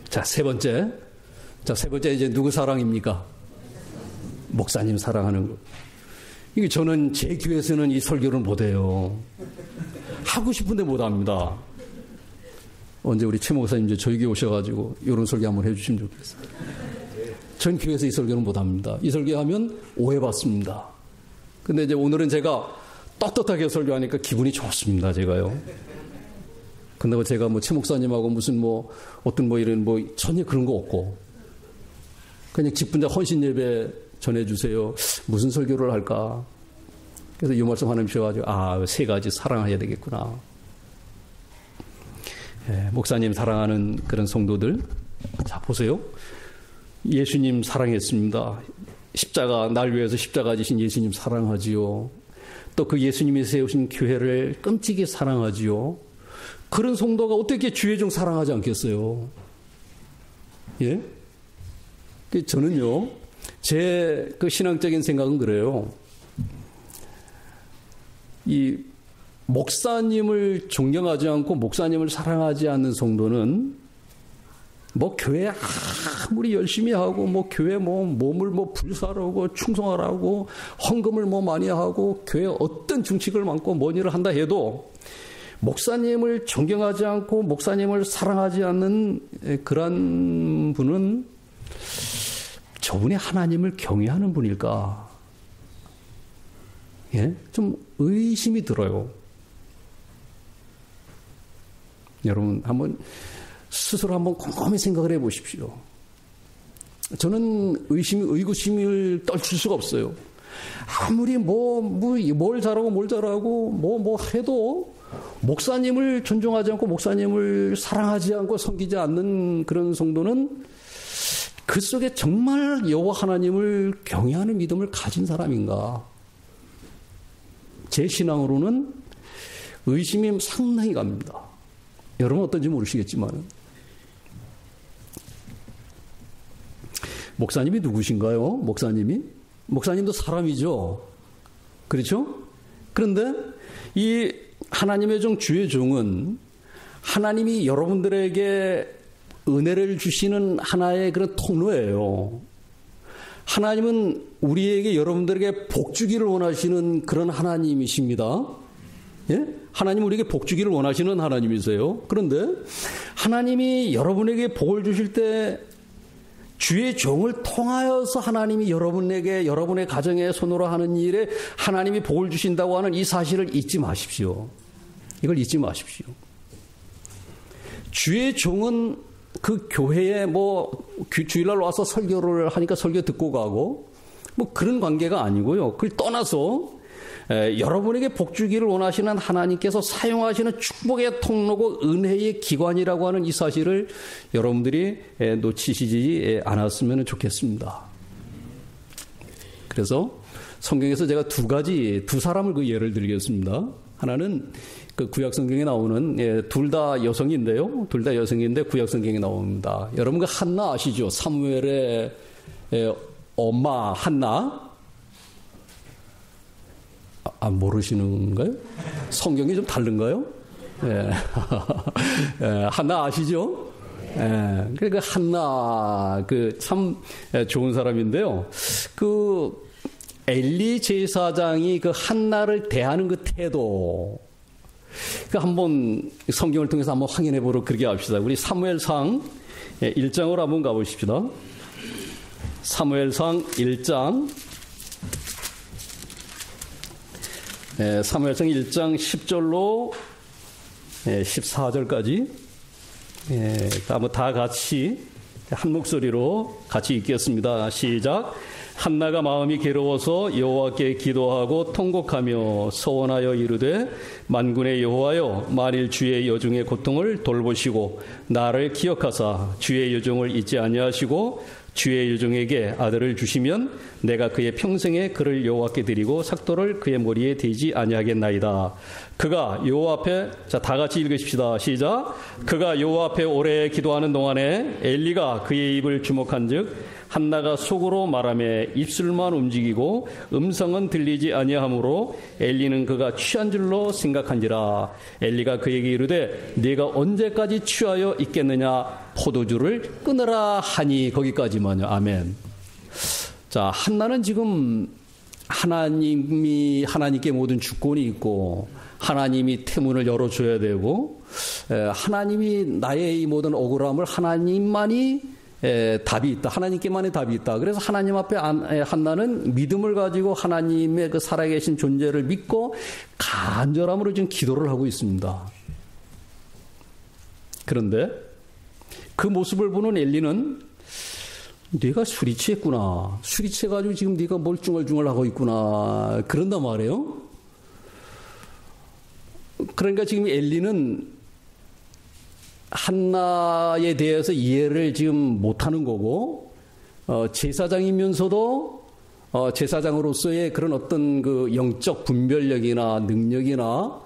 Speaker 1: 자, 세 번째 이제 누구 사랑입니까? 목사님 사랑하는 거. 이게 저는 제 교회에서는 이 설교를 못해요. 하고 싶은데 못합니다. 언제 우리 최 목사님 이제 저희 교회 오셔가지고 이런 설교 한번 해주시면 좋겠어요. 전 교회에서 이 설교는 못합니다. 이 설교하면 오해받습니다. 근데 이제 오늘은 제가 떳떳하게 설교하니까 기분이 좋습니다. 제가요. 근데 제가 최 목사님하고 무슨 어떤 이런 전혀 그런 거 없고 그냥 직분자 헌신 예배 전해주세요. 무슨 설교를 할까? 그래서 이 말씀 하나님 주셔가지고 세 가지 사랑해야 되겠구나. 목사님 사랑하는 그런 성도들 자 보세요. 예수님 사랑했습니다. 십자가 날 위해서 십자가 지신 예수님 사랑하지요. 또 그 예수님이 세우신 교회를 끔찍이 사랑하지요. 그런 성도가 어떻게 주의 종 사랑하지 않겠어요? 예? 저는요, 제 그 신앙적인 생각은 그래요. 이 목사님을 존경하지 않고 목사님을 사랑하지 않는 성도는 교회 아무리 열심히 하고 교회 몸을 불사르고 충성하라고 헌금을 많이 하고 교회 어떤 중칙을 많고 뭔 일을 한다 해도 목사님을 존경하지 않고 목사님을 사랑하지 않는 그런 분은 저분이 하나님을 경외하는 분일까? 예? 좀 의심이 들어요. 여러분 한번 스스로 한번 곰곰이 생각을 해 보십시오. 저는 의구심을 떨칠 수가 없어요. 아무리 뭘 잘하고 뭐 해도 목사님을 존중하지 않고 목사님을 사랑하지 않고 섬기지 않는 그런 성도는 그 속에 정말 여호와 하나님을 경외하는 믿음을 가진 사람인가? 제 신앙으로는 의심이 상당히 갑니다. 여러분 어떤지 모르시겠지만 목사님이 누구신가요? 목사님도 사람이죠. 그렇죠? 그런데 이 하나님의 종 주의 종은 하나님이 여러분들에게 은혜를 주시는 하나의 그런 통로예요. 하나님은 우리에게 여러분들에게 복 주기를 원하시는 그런 하나님이십니다. 예? 하나님은 우리에게 복 주기를 원하시는 하나님이세요. 그런데 하나님이 여러분에게 복을 주실 때 주의 종을 통하여서 하나님이 여러분에게 여러분의 가정에 손으로 하는 일에 하나님이 복을 주신다고 하는 이 사실을 잊지 마십시오. 이걸 잊지 마십시오. 주의 종은 그 교회에 주일날 와서 설교를 하니까 설교 듣고 가고 그런 관계가 아니고요. 그걸 떠나서 여러분에게 복 주기를 원하시는 하나님께서 사용하시는 축복의 통로고 은혜의 기관이라고 하는 이 사실을 여러분들이 놓치시지 않았으면 좋겠습니다. 그래서 성경에서 제가 두 사람을 그 예를 드리겠습니다. 하나는 그 구약 성경에 나오는 둘 다 여성인데요. 둘 다 여성인데 구약 성경에 나옵니다. 여러분 그 한나 아시죠? 사무엘의 엄마 한나. 모르시는가요? 성경이 좀 다른가요? 예. 한나 아시죠? 예. 그러니까 한나 참 좋은 사람인데요. 엘리 제사장이 한나를 대하는 그 태도. 한번 성경을 통해서 한번 확인해 보도록 그렇게 합시다. 우리 사무엘상 1장으로 한번 가보십시다. 사무엘상 1장. 사무엘상 1장 10절로 14절까지 한번 다 같이 한 목소리로 같이 읽겠습니다. 시작. 한나가 마음이 괴로워서 여호와께 기도하고 통곡하며 서원하여 이르되 만군의 여호와여 만일 주의 여종의 고통을 돌보시고 나를 기억하사 주의 여종을 잊지 아니하시고 주의 여종에게 아들을 주시면 내가 그의 평생에 그를 여호와께 드리고 삭도를 그의 머리에 대지 아니하겠나이다. 그가 여호와 앞에 다 같이 읽으십시다. 시작. 그가 여호와 앞에 오래 기도하는 동안에 엘리가 그의 입을 주목한즉 한나가 속으로 말하며 입술만 움직이고 음성은 들리지 아니하므로 엘리는 그가 취한 줄로 생각한지라. 엘리가 그에게 이르되 네가 언제까지 취하여 있겠느냐 포도주를 끊으라 하니. 거기까지만요. 아멘. 자, 한나는 지금 하나님께 모든 주권이 있고 하나님이 태문을 열어줘야 되고 하나님이 나의 이 모든 억울함을 하나님만이 답이 있다. 하나님께만의 답이 있다. 그래서 하나님 앞에 한나는 믿음을 가지고 하나님의 그 살아계신 존재를 믿고 간절함으로 지금 기도를 하고 있습니다. 그런데 그 모습을 보는 엘리는 네가 술이 취했구나. 술이 취해가지고 지금 네가 뭘 중얼중얼하고 있구나. 그런단 말이에요. 그러니까 지금 엘리는 한나에 대해서 이해를 지금 못하는 거고, 제사장이면서도 제사장으로서의 그런 어떤 그 영적 분별력이나 능력이나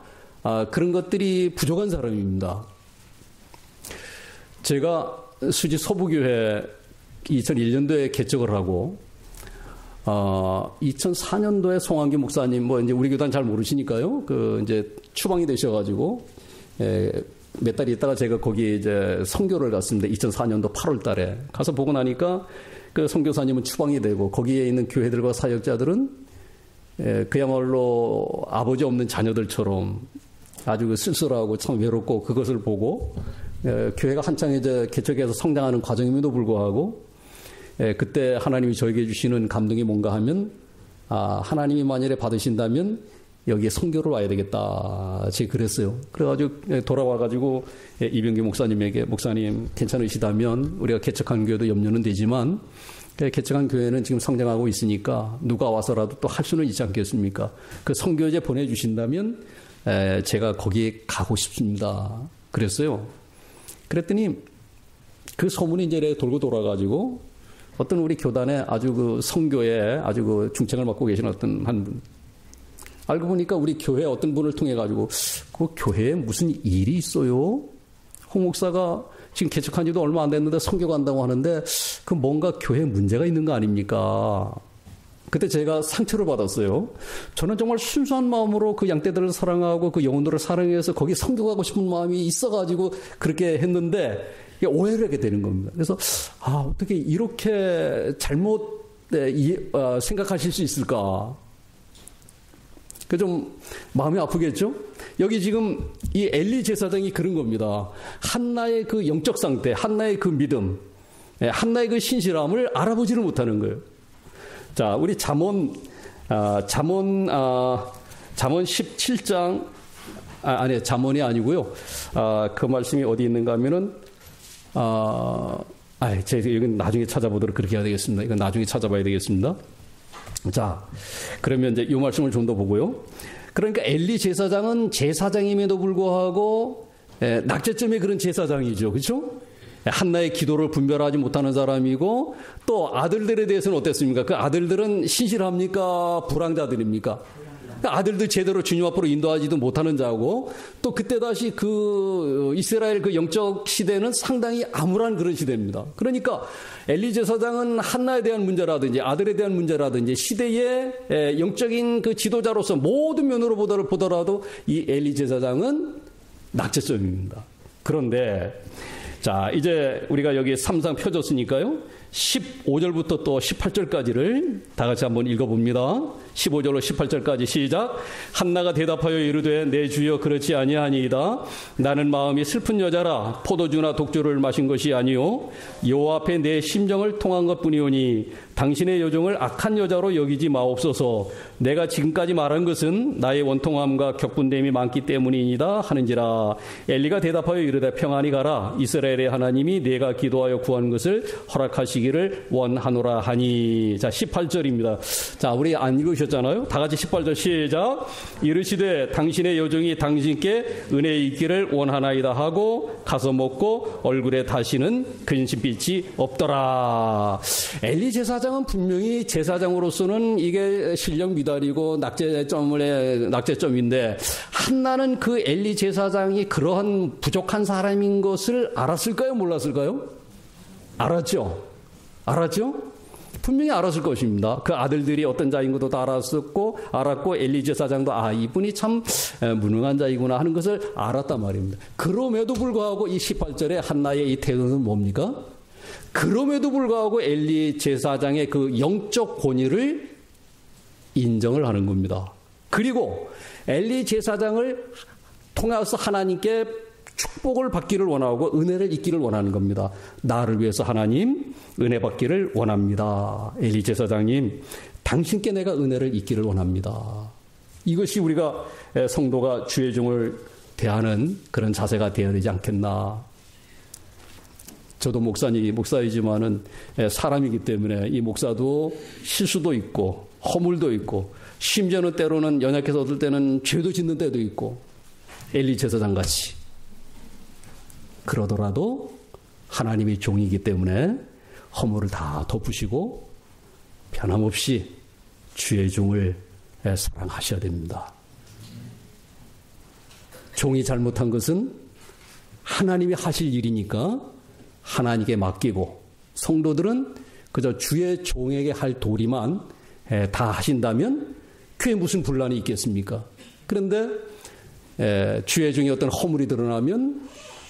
Speaker 1: 그런 것들이 부족한 사람입니다. 제가 수지 서부교회 2001년도에 개척을 하고 2004년도에 송한기 목사님 이제 우리 교단 잘 모르시니까요. 이제 추방이 되셔가지고 몇 달 있다가 제가 거기 이제 선교를 갔습니다. 2004년도 8월 달에 가서 보고 나니까 그 선교사님은 추방이 되고 거기에 있는 교회들과 사역자들은 그야말로 아버지 없는 자녀들처럼 아주 쓸쓸하고 참 외롭고 그것을 보고 교회가 한창 이제 개척해서 성장하는 과정임에도 불구하고 그때 하나님이 저에게 주시는 감동이 뭔가 하면 하나님이 만일에 받으신다면 여기에 선교를 와야 되겠다. 제가 그랬어요. 그래가지고 돌아와가지고 이병규 목사님에게 목사님 괜찮으시다면 우리가 개척한 교회도 염려는 되지만 개척한 교회는 지금 성장하고 있으니까 누가 와서라도 또 할 수는 있지 않겠습니까? 그 선교제 보내주신다면 제가 거기에 가고 싶습니다. 그랬어요. 그랬더니 그 소문이 이제 돌고 돌아가지고 어떤 우리 교단에 아주 그 선교에 아주 그 중책을 맡고 계신 어떤 한 분. 알고 보니까 우리 교회 어떤 분을 통해 가지고 그 교회에 무슨 일이 있어요? 홍 목사가 지금 개척한 지도 얼마 안 됐는데 선교 간다고 하는데 그 뭔가 교회에 문제가 있는 거 아닙니까? 그때 제가 상처를 받았어요. 저는 정말 순수한 마음으로 그 양떼들을 사랑하고 그 영혼들을 사랑해서 거기 선교 가고 싶은 마음이 있어가지고 그렇게 했는데 오해를 하게 되는 겁니다. 그래서 어떻게 이렇게 잘못 생각하실 수 있을까? 그 좀 마음이 아프겠죠? 여기 지금 이 엘리 제사장이 그런 겁니다. 한나의 그 영적 상태, 한나의 그 믿음, 한나의 그 신실함을 알아보지를 못하는 거예요. 자, 우리 잠언 17장, 아니, 잠언이 아니고요. 그 말씀이 어디 있는가 하면은, 제가 이건 나중에 찾아보도록 그렇게 해야 되겠습니다. 이건 나중에 찾아봐야 되겠습니다. 자, 그러면 이제 이 말씀을 좀 더 보고요. 그러니까 엘리 제사장은 제사장임에도 불구하고 낙제점의 그런 제사장이죠. 그렇죠? 한나의 기도를 분별하지 못하는 사람이고 또 아들들에 대해서는 어땠습니까? 그 아들들은 신실합니까? 불황자들입니까? 아들들 제대로 주님 앞으로 인도하지도 못하는 자고 또 그때 다시 그 이스라엘 그 영적 시대는 상당히 암울한 그런 시대입니다. 그러니까 엘리 제사장은 한나에 대한 문제라든지 아들에 대한 문제라든지 시대의 영적인 그 지도자로서 모든 면으로 보더라도 이 엘리 제사장은 낙제점입니다. 그런데 자, 이제 우리가 여기 3상 펴졌으니까요. 15절부터 또 18절까지를 다 같이 한번 읽어봅니다. 15절로 18절까지 시작. 한나가 대답하여 이르되 내 주여 그렇지 아니하니이다. 나는 마음이 슬픈 여자라 포도주나 독주를 마신 것이 아니요 여호와 앞에 내 심정을 통한 것뿐이오니 당신의 여종을 악한 여자로 여기지 마옵소서. 내가 지금까지 말한 것은 나의 원통함과 격분됨이 많기 때문이니이다 하는지라. 엘리가 대답하여 이르되 평안히 가라. 이스라엘의 하나님이 내가 기도하여 구한 것을 허락하시기를 원하노라 하니. 자, 18절입니다. 자, 우리 안 읽으셨잖아요. 다 같이 18절 시작. 이르시되 당신의 여종이 당신께 은혜 있기를 원하나이다 하고 가서 먹고 얼굴에 다시는 근심빛이 없더라. 엘리 제사장은 분명히 제사장으로서는 이게 실력 미달이고 낙제점인데 한나는 그 엘리 제사장이 그러한 부족한 사람인 것을 알았을까요? 몰랐을까요? 알았죠? 분명히 알았을 것입니다. 그 아들들이 어떤 자인 것도 다 알았고 엘리 제사장도 이분이 참 무능한 자이구나 하는 것을 알았단 말입니다. 그럼에도 불구하고 이 18절에 한나의 이 태도는 뭡니까? 그럼에도 불구하고 엘리 제사장의 그 영적 권위를 인정을 하는 겁니다. 그리고 엘리 제사장을 통해서 하나님께 축복을 받기를 원하고 은혜를 입기를 원하는 겁니다. 나를 위해서 하나님 은혜 받기를 원합니다. 엘리 제사장님, 당신께 내가 은혜를 입기를 원합니다. 이것이 우리가 성도가 주의 종을 대하는 그런 자세가 되어야 되지 않겠나. 저도 목사이지만은 사람이기 때문에 이 목사도 실수도 있고 허물도 있고 심지어는 때로는 연약해서 어떨 때는 죄도 짓는 때도 있고 엘리 제사장 같이. 그러더라도 하나님이 종이기 때문에 허물을 다 덮으시고 변함없이 주의 종을 사랑하셔야 됩니다. 종이 잘못한 것은 하나님이 하실 일이니까 하나님께 맡기고 성도들은 그저 주의 종에게 할 도리만 다 하신다면 그게 무슨 분란이 있겠습니까? 그런데 주의 종이 어떤 허물이 드러나면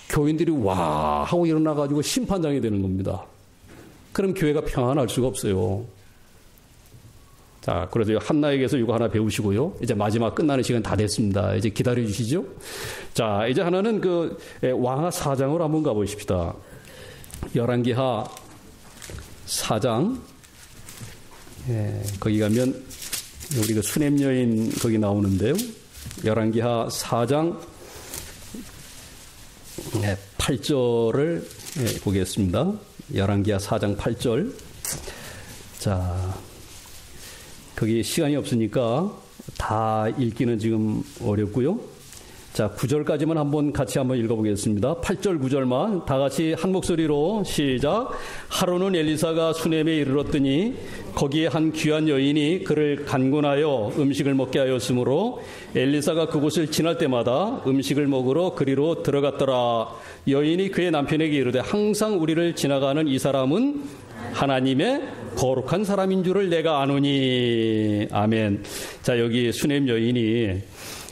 Speaker 1: 교인들이 와 하고 일어나가지고 심판장이 되는 겁니다. 그럼 교회가 평안할 수가 없어요. 자, 그래서 한나에게서 이거 하나 배우시고요. 이제 마지막 끝나는 시간 다 됐습니다. 이제 기다려 주시죠. 자, 이제 하나는 그 왕하 4장으로 한번 가보십시다. 열왕기하 4장. 거기 가면 우리 그 수냄 여인 거기 나오는데요. 열왕기하 4장 8절을 보겠습니다. 열왕기하 4장 8절. 자, 거기 시간이 없으니까 다 읽기는 지금 어렵고요. 자, 9절까지만 한번 같이 한번 읽어보겠습니다. 8절 9절만 다 같이 한 목소리로 시작. 하루는 엘리사가 수넴에 이르렀더니 거기에 한 귀한 여인이 그를 간곤하여 음식을 먹게 하였으므로 엘리사가 그곳을 지날 때마다 음식을 먹으러 그리로 들어갔더라. 여인이 그의 남편에게 이르되 항상 우리를 지나가는 이 사람은 하나님의 거룩한 사람인 줄을 내가 아노니. 아멘. 자, 여기 수넴 여인이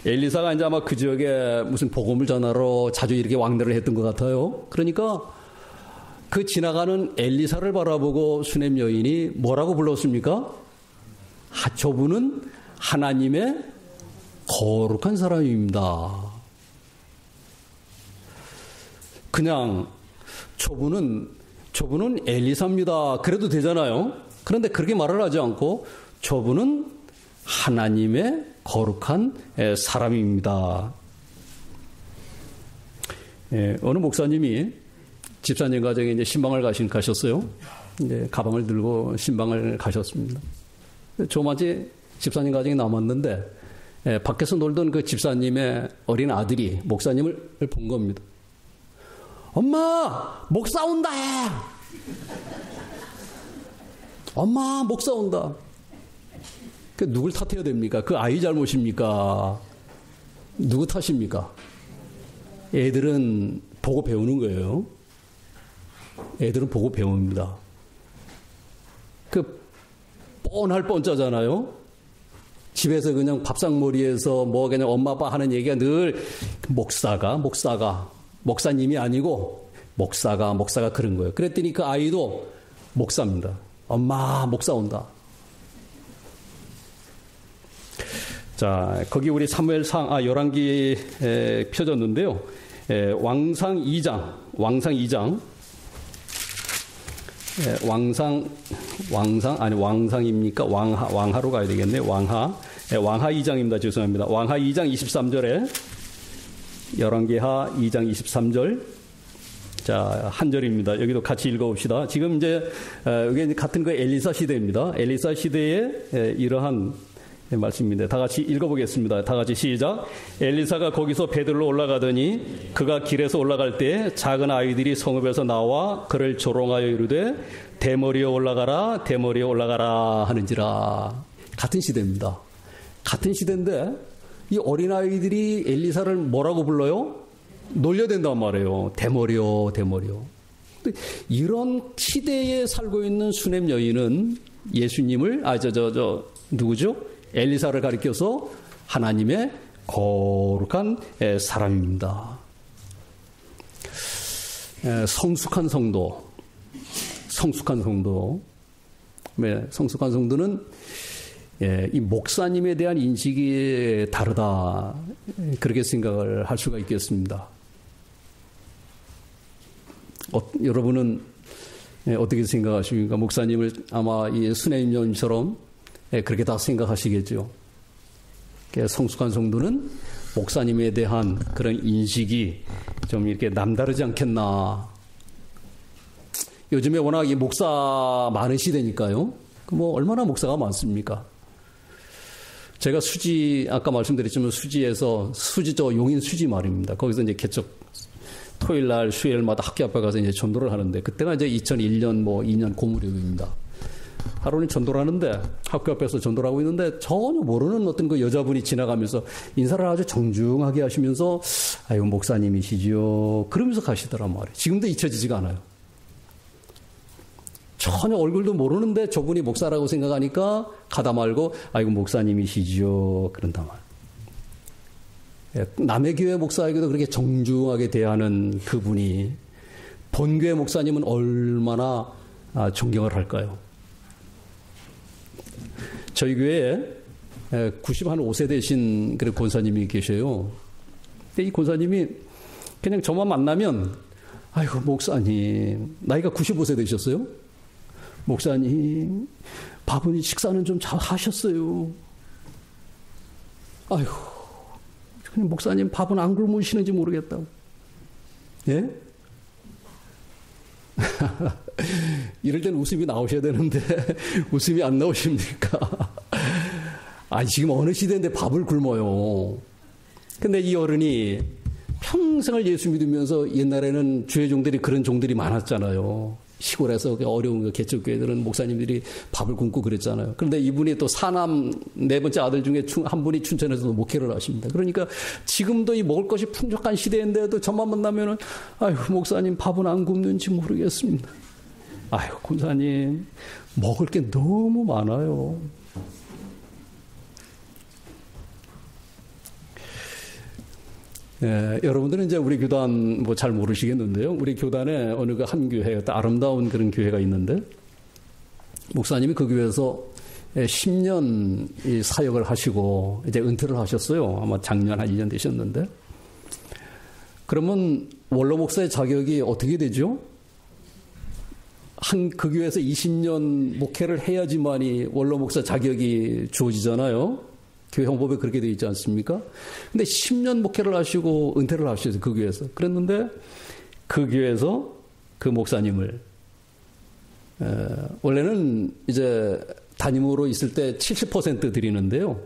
Speaker 1: 엘리사가 이제 아마 그 지역에 무슨 복음을 전하러 자주 이렇게 왕래를 했던 것 같아요. 그러니까 그 지나가는 엘리사를 바라보고 수넴 여인이 뭐라고 불렀습니까? 저분은 하나님의 거룩한 사람입니다. 그냥 저분은 엘리사입니다. 그래도 되잖아요. 그런데 그렇게 말을 하지 않고 저분은 하나님의 거룩한 사람입니다. 어느 목사님이 집사님 가정에 이제 신방을 가셨어요. 이제 가방을 들고 신방을 가셨습니다. 조마지 집사님 가정에 남았는데 밖에서 놀던 그 집사님의 어린 아들이 목사님을 본 겁니다. 엄마, 목사 온다! 엄마, 목사 온다! 그 누굴 탓해야 됩니까? 그 아이 잘못입니까? 누구 탓입니까? 애들은 보고 배우는 거예요. 애들은 보고 배웁니다. 그 뻔할 뻔짜잖아요. 집에서 그냥 밥상머리에서 뭐 그냥 엄마 아빠 하는 얘기가 늘 목사님이 아니고 목사가 그런 거예요. 그랬더니 그 아이도 목사입니다. 엄마, 목사 온다. 자, 거기 우리 열왕기에 펴졌는데요. 왕상 2장. 왕상입니까? 왕하로 가야 되겠네. 왕하 2장입니다. 죄송합니다. 왕하 2장 23절에 열왕기하 2장 23절. 자, 한 절입니다. 여기도 같이 읽어봅시다. 지금 이제 여기 같은 그 엘리사 시대입니다. 엘리사 시대에 이러한 말씀입니다. 다 같이 읽어보겠습니다. 다 같이 시작. 엘리사가 거기서 베들로 올라가더니 그가 길에서 올라갈 때 작은 아이들이 성읍에서 나와 그를 조롱하여 이르되 대머리에 올라가라 하는지라. 같은 시대입니다. 같은 시대인데 이 어린아이들이 엘리사를 뭐라고 불러요? 놀려댄단 말이에요. 대머리요. 이런 시대에 살고 있는 수넴 여인은 예수님을 누구죠? 엘리사를 가리켜서 하나님의 거룩한 사람입니다. 성숙한 성도. 성숙한 성도는 이 목사님에 대한 인식이 다르다. 그렇게 생각을 할 수가 있겠습니다. 여러분은 어떻게 생각하십니까? 목사님을 아마 이 수넴 여인처럼 그렇게 다 생각하시겠죠. 성숙한 성도는 목사님에 대한 그런 인식이 좀 이렇게 남다르지 않겠나. 요즘에 워낙 이 목사 많은 시대니까요. 뭐 얼마나 목사가 많습니까? 제가 아까 말씀드렸지만 수지에서 용인 수지 말입니다. 거기서 이제 개척 토요일 날 수요일마다 학교 앞에 가서 이제 전도를 하는데 그때가 이제 2001년 2년 고무렵입니다. 하루는 전도를 하는데 학교 앞에서 전도를 하고 있는데 전혀 모르는 어떤 그 여자분이 지나가면서 인사를 아주 정중하게 하시면서 아유 목사님이시죠 그러면서 가시더란 말이에요. 지금도 잊혀지지가 않아요. 전혀 얼굴도 모르는데 저분이 목사라고 생각하니까 가다 말고 아이고 목사님이시죠 그런단 말이에요. 남의 교회 목사에게도 그렇게 정중하게 대하는 그분이 본교회 목사님은 얼마나 존경을 할까요? 저희 교회에 95세 되신 그런 권사님이 계셔요. 근데 이 권사님이 그냥 저만 만나면 아이고 목사님 나이가 95세 되셨어요? 목사님 밥은 식사는 좀 잘 하셨어요? 아이고 그냥 목사님 밥은 안 굶으시는지 모르겠다고. 예? 이럴 땐 웃음이 나오셔야 되는데 웃음이 안 나오십니까? 지금 어느 시대인데 밥을 굶어요. 근데 이 어른이 평생을 예수 믿으면서 옛날에는 주의 종들이 그런 종들이 많았잖아요. 시골에서 어려운 개척교회들은 목사님들이 밥을 굶고 그랬잖아요. 그런데 이분이 또 사남 네 번째 아들 중에 한 분이 춘천에서도 목회를 하십니다. 그러니까 지금도 이 먹을 것이 풍족한 시대인데도 저만 만나면은 아이고 목사님 밥은 안 굶는지 모르겠습니다. 아이고 권사님 먹을 게 너무 많아요. 여러분들은 이제 우리 교단 뭐 잘 모르시겠는데요. 우리 교단에 어느 한 교회, 아름다운 그런 교회가 있는데, 목사님이 그 교회에서 10년 이 사역을 하시고 이제 은퇴를 하셨어요. 아마 작년 한 2년 되셨는데. 그러면 원로 목사의 자격이 어떻게 되죠? 그 교회에서 20년 목회를 해야지만이 원로 목사 자격이 주어지잖아요. 교회 헌법에 그렇게 되어 있지 않습니까? 근데 10년 목회를 하시고 은퇴를 하셨어요. 그 교회에서. 그랬는데 그 교회에서 그 목사님을 원래는 이제 담임으로 있을 때 70% 드리는데요.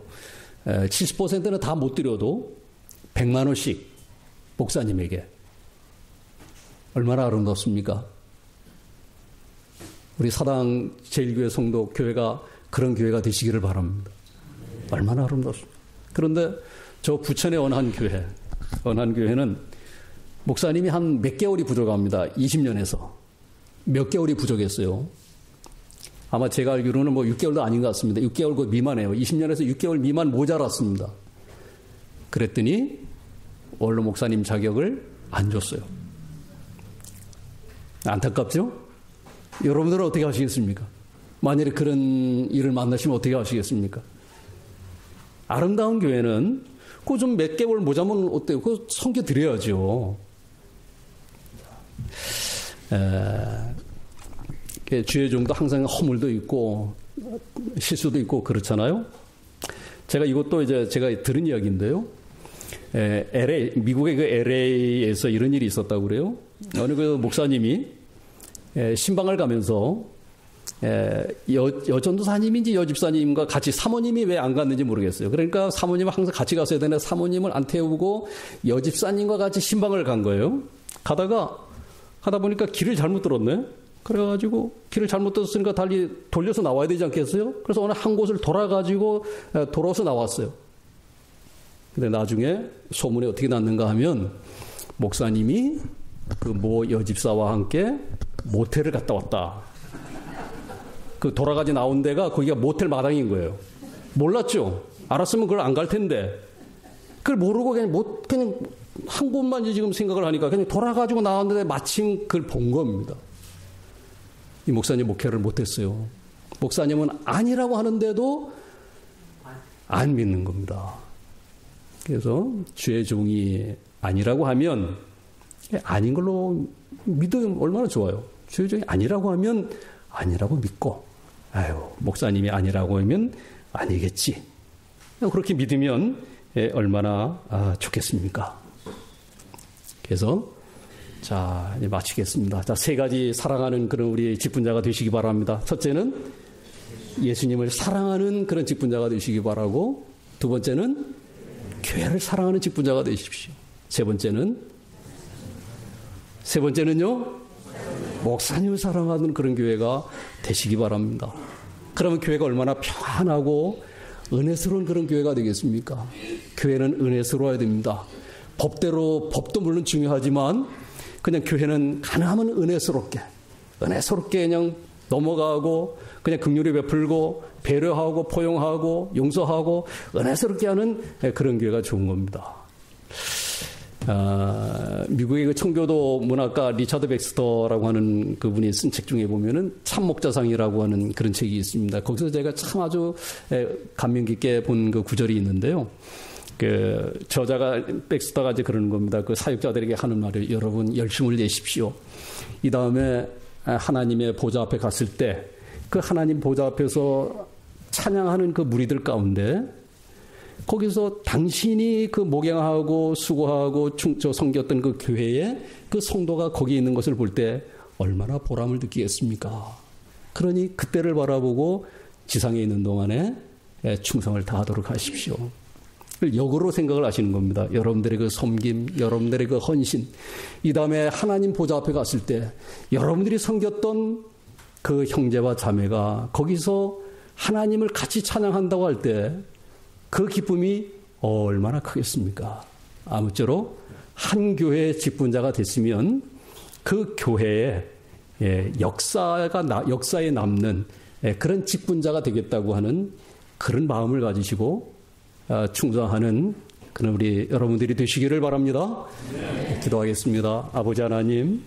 Speaker 1: 70%는 다 못 드려도 100만 원씩 목사님에게. 얼마나 아름답습니까? 우리 사당 제1교회 성도 교회가 그런 교회가 되시기를 바랍니다. 얼마나 아름답습니까? 그런데 저 부천의 어느 한 교회는 목사님이 한 몇 개월이 부족합니다. 20년에서. 몇 개월이 부족했어요. 아마 제가 알기로는 뭐 6개월도 아닌 것 같습니다. 6개월 그 미만이에요. 20년에서 6개월 미만 모자랐습니다. 그랬더니 원로 목사님 자격을 안 줬어요. 안타깝죠? 여러분들은 어떻게 하시겠습니까? 만약에 그런 일을 만나시면 어떻게 하시겠습니까? 아름다운 교회는 그 좀 몇 개월 모자면 어때요? 그거 섬겨드려야죠. 주의 종도 항상 허물도 있고 실수도 있고 그렇잖아요. 제가 이것도 이제 제가 들은 이야기인데요. 미국의 그 LA에서 이런 일이 있었다고 그래요. 어느 그 목사님이 신방을 가면서 여전도사님인지 여집사님과 같이 사모님이 왜 안 갔는지 모르겠어요. 그러니까 사모님은 항상 같이 갔어야 되는데 사모님을 안 태우고 여집사님과 같이 신방을 간 거예요. 가다 보니까 길을 잘못 들었네. 그래가지고 길을 잘못 들었으니까 달리 돌려서 나와야 되지 않겠어요? 그래서 어느 한 곳을 돌아서 나왔어요. 근데 나중에 소문이 어떻게 났는가 하면 목사님이 그 모 여집사와 함께 모텔을 갔다 왔다. 그 돌아가지 나온 데가 거기가 모텔 마당인 거예요. 몰랐죠? 알았으면 그걸 안 갈 텐데. 그걸 모르고 그냥 한 곳만 지금 생각을 하니까 그냥 돌아가지고 나왔는데 마침 그걸 본 겁니다. 이 목사님 목회를 못했어요. 목사님은 아니라고 하는데도 안 믿는 겁니다. 그래서 주의 종이 아니라고 하면 아닌 걸로 믿으면 얼마나 좋아요. 주의 종이 아니라고 하면 아니라고 믿고, 목사님이 아니라고 하면 아니겠지. 그렇게 믿으면 얼마나 좋겠습니까? 그래서 자, 이제 마치겠습니다. 자, 세 가지 사랑하는 그런 우리 직분자가 되시기 바랍니다. 첫째는 예수님을 사랑하는 그런 직분자가 되시기 바라고, 두 번째는 교회를 사랑하는 직분자가 되십시오. 세 번째는요, 목사님을 사랑하는 그런 교회가 되시기 바랍니다. 그러면 교회가 얼마나 평안하고 은혜스러운 그런 교회가 되겠습니까? 교회는 은혜스러워야 됩니다. 법도 물론 중요하지만 그냥 교회는 가능하면 은혜스럽게 그냥 넘어가고 그냥 긍휼히 베풀고 배려하고 포용하고 용서하고 은혜스럽게 하는 그런 교회가 좋은 겁니다. 미국의 그 청교도 문학가 리차드 백스터라고 하는 그분이 쓴 책 중에 보면은 참목자상이라고 하는 그런 책이 있습니다. 거기서 제가 참 아주 감명 깊게 본 그 구절이 있는데요. 그 저자가 백스터가 이제 그러는 겁니다. 그 사역자들에게 하는 말을 여러분 열심을 내십시오. 이 다음에 하나님의 보좌 앞에 갔을 때 그 하나님 보좌 앞에서 찬양하는 그 무리들 가운데 거기서 당신이 그 목양하고 수고하고 섬겼던 그 교회에 그 성도가 거기 있는 것을 볼 때 얼마나 보람을 느끼겠습니까? 그러니 그때를 바라보고 지상에 있는 동안에 충성을 다하도록 하십시오. 역으로 생각을 하시는 겁니다. 여러분들의 그 섬김, 여러분들의 그 헌신, 이 다음에 하나님 보좌 앞에 갔을 때 여러분들이 섬겼던 그 형제와 자매가 거기서 하나님을 같이 찬양한다고 할 때 그 기쁨이 얼마나 크겠습니까? 아무쪼록 한 교회의 직분자가 됐으면 그 교회에 역사에 남는 그런 직분자가 되겠다고 하는 그런 마음을 가지시고 충성하는 그런 우리 여러분들이 되시기를 바랍니다. 네. 기도하겠습니다. 아버지 하나님,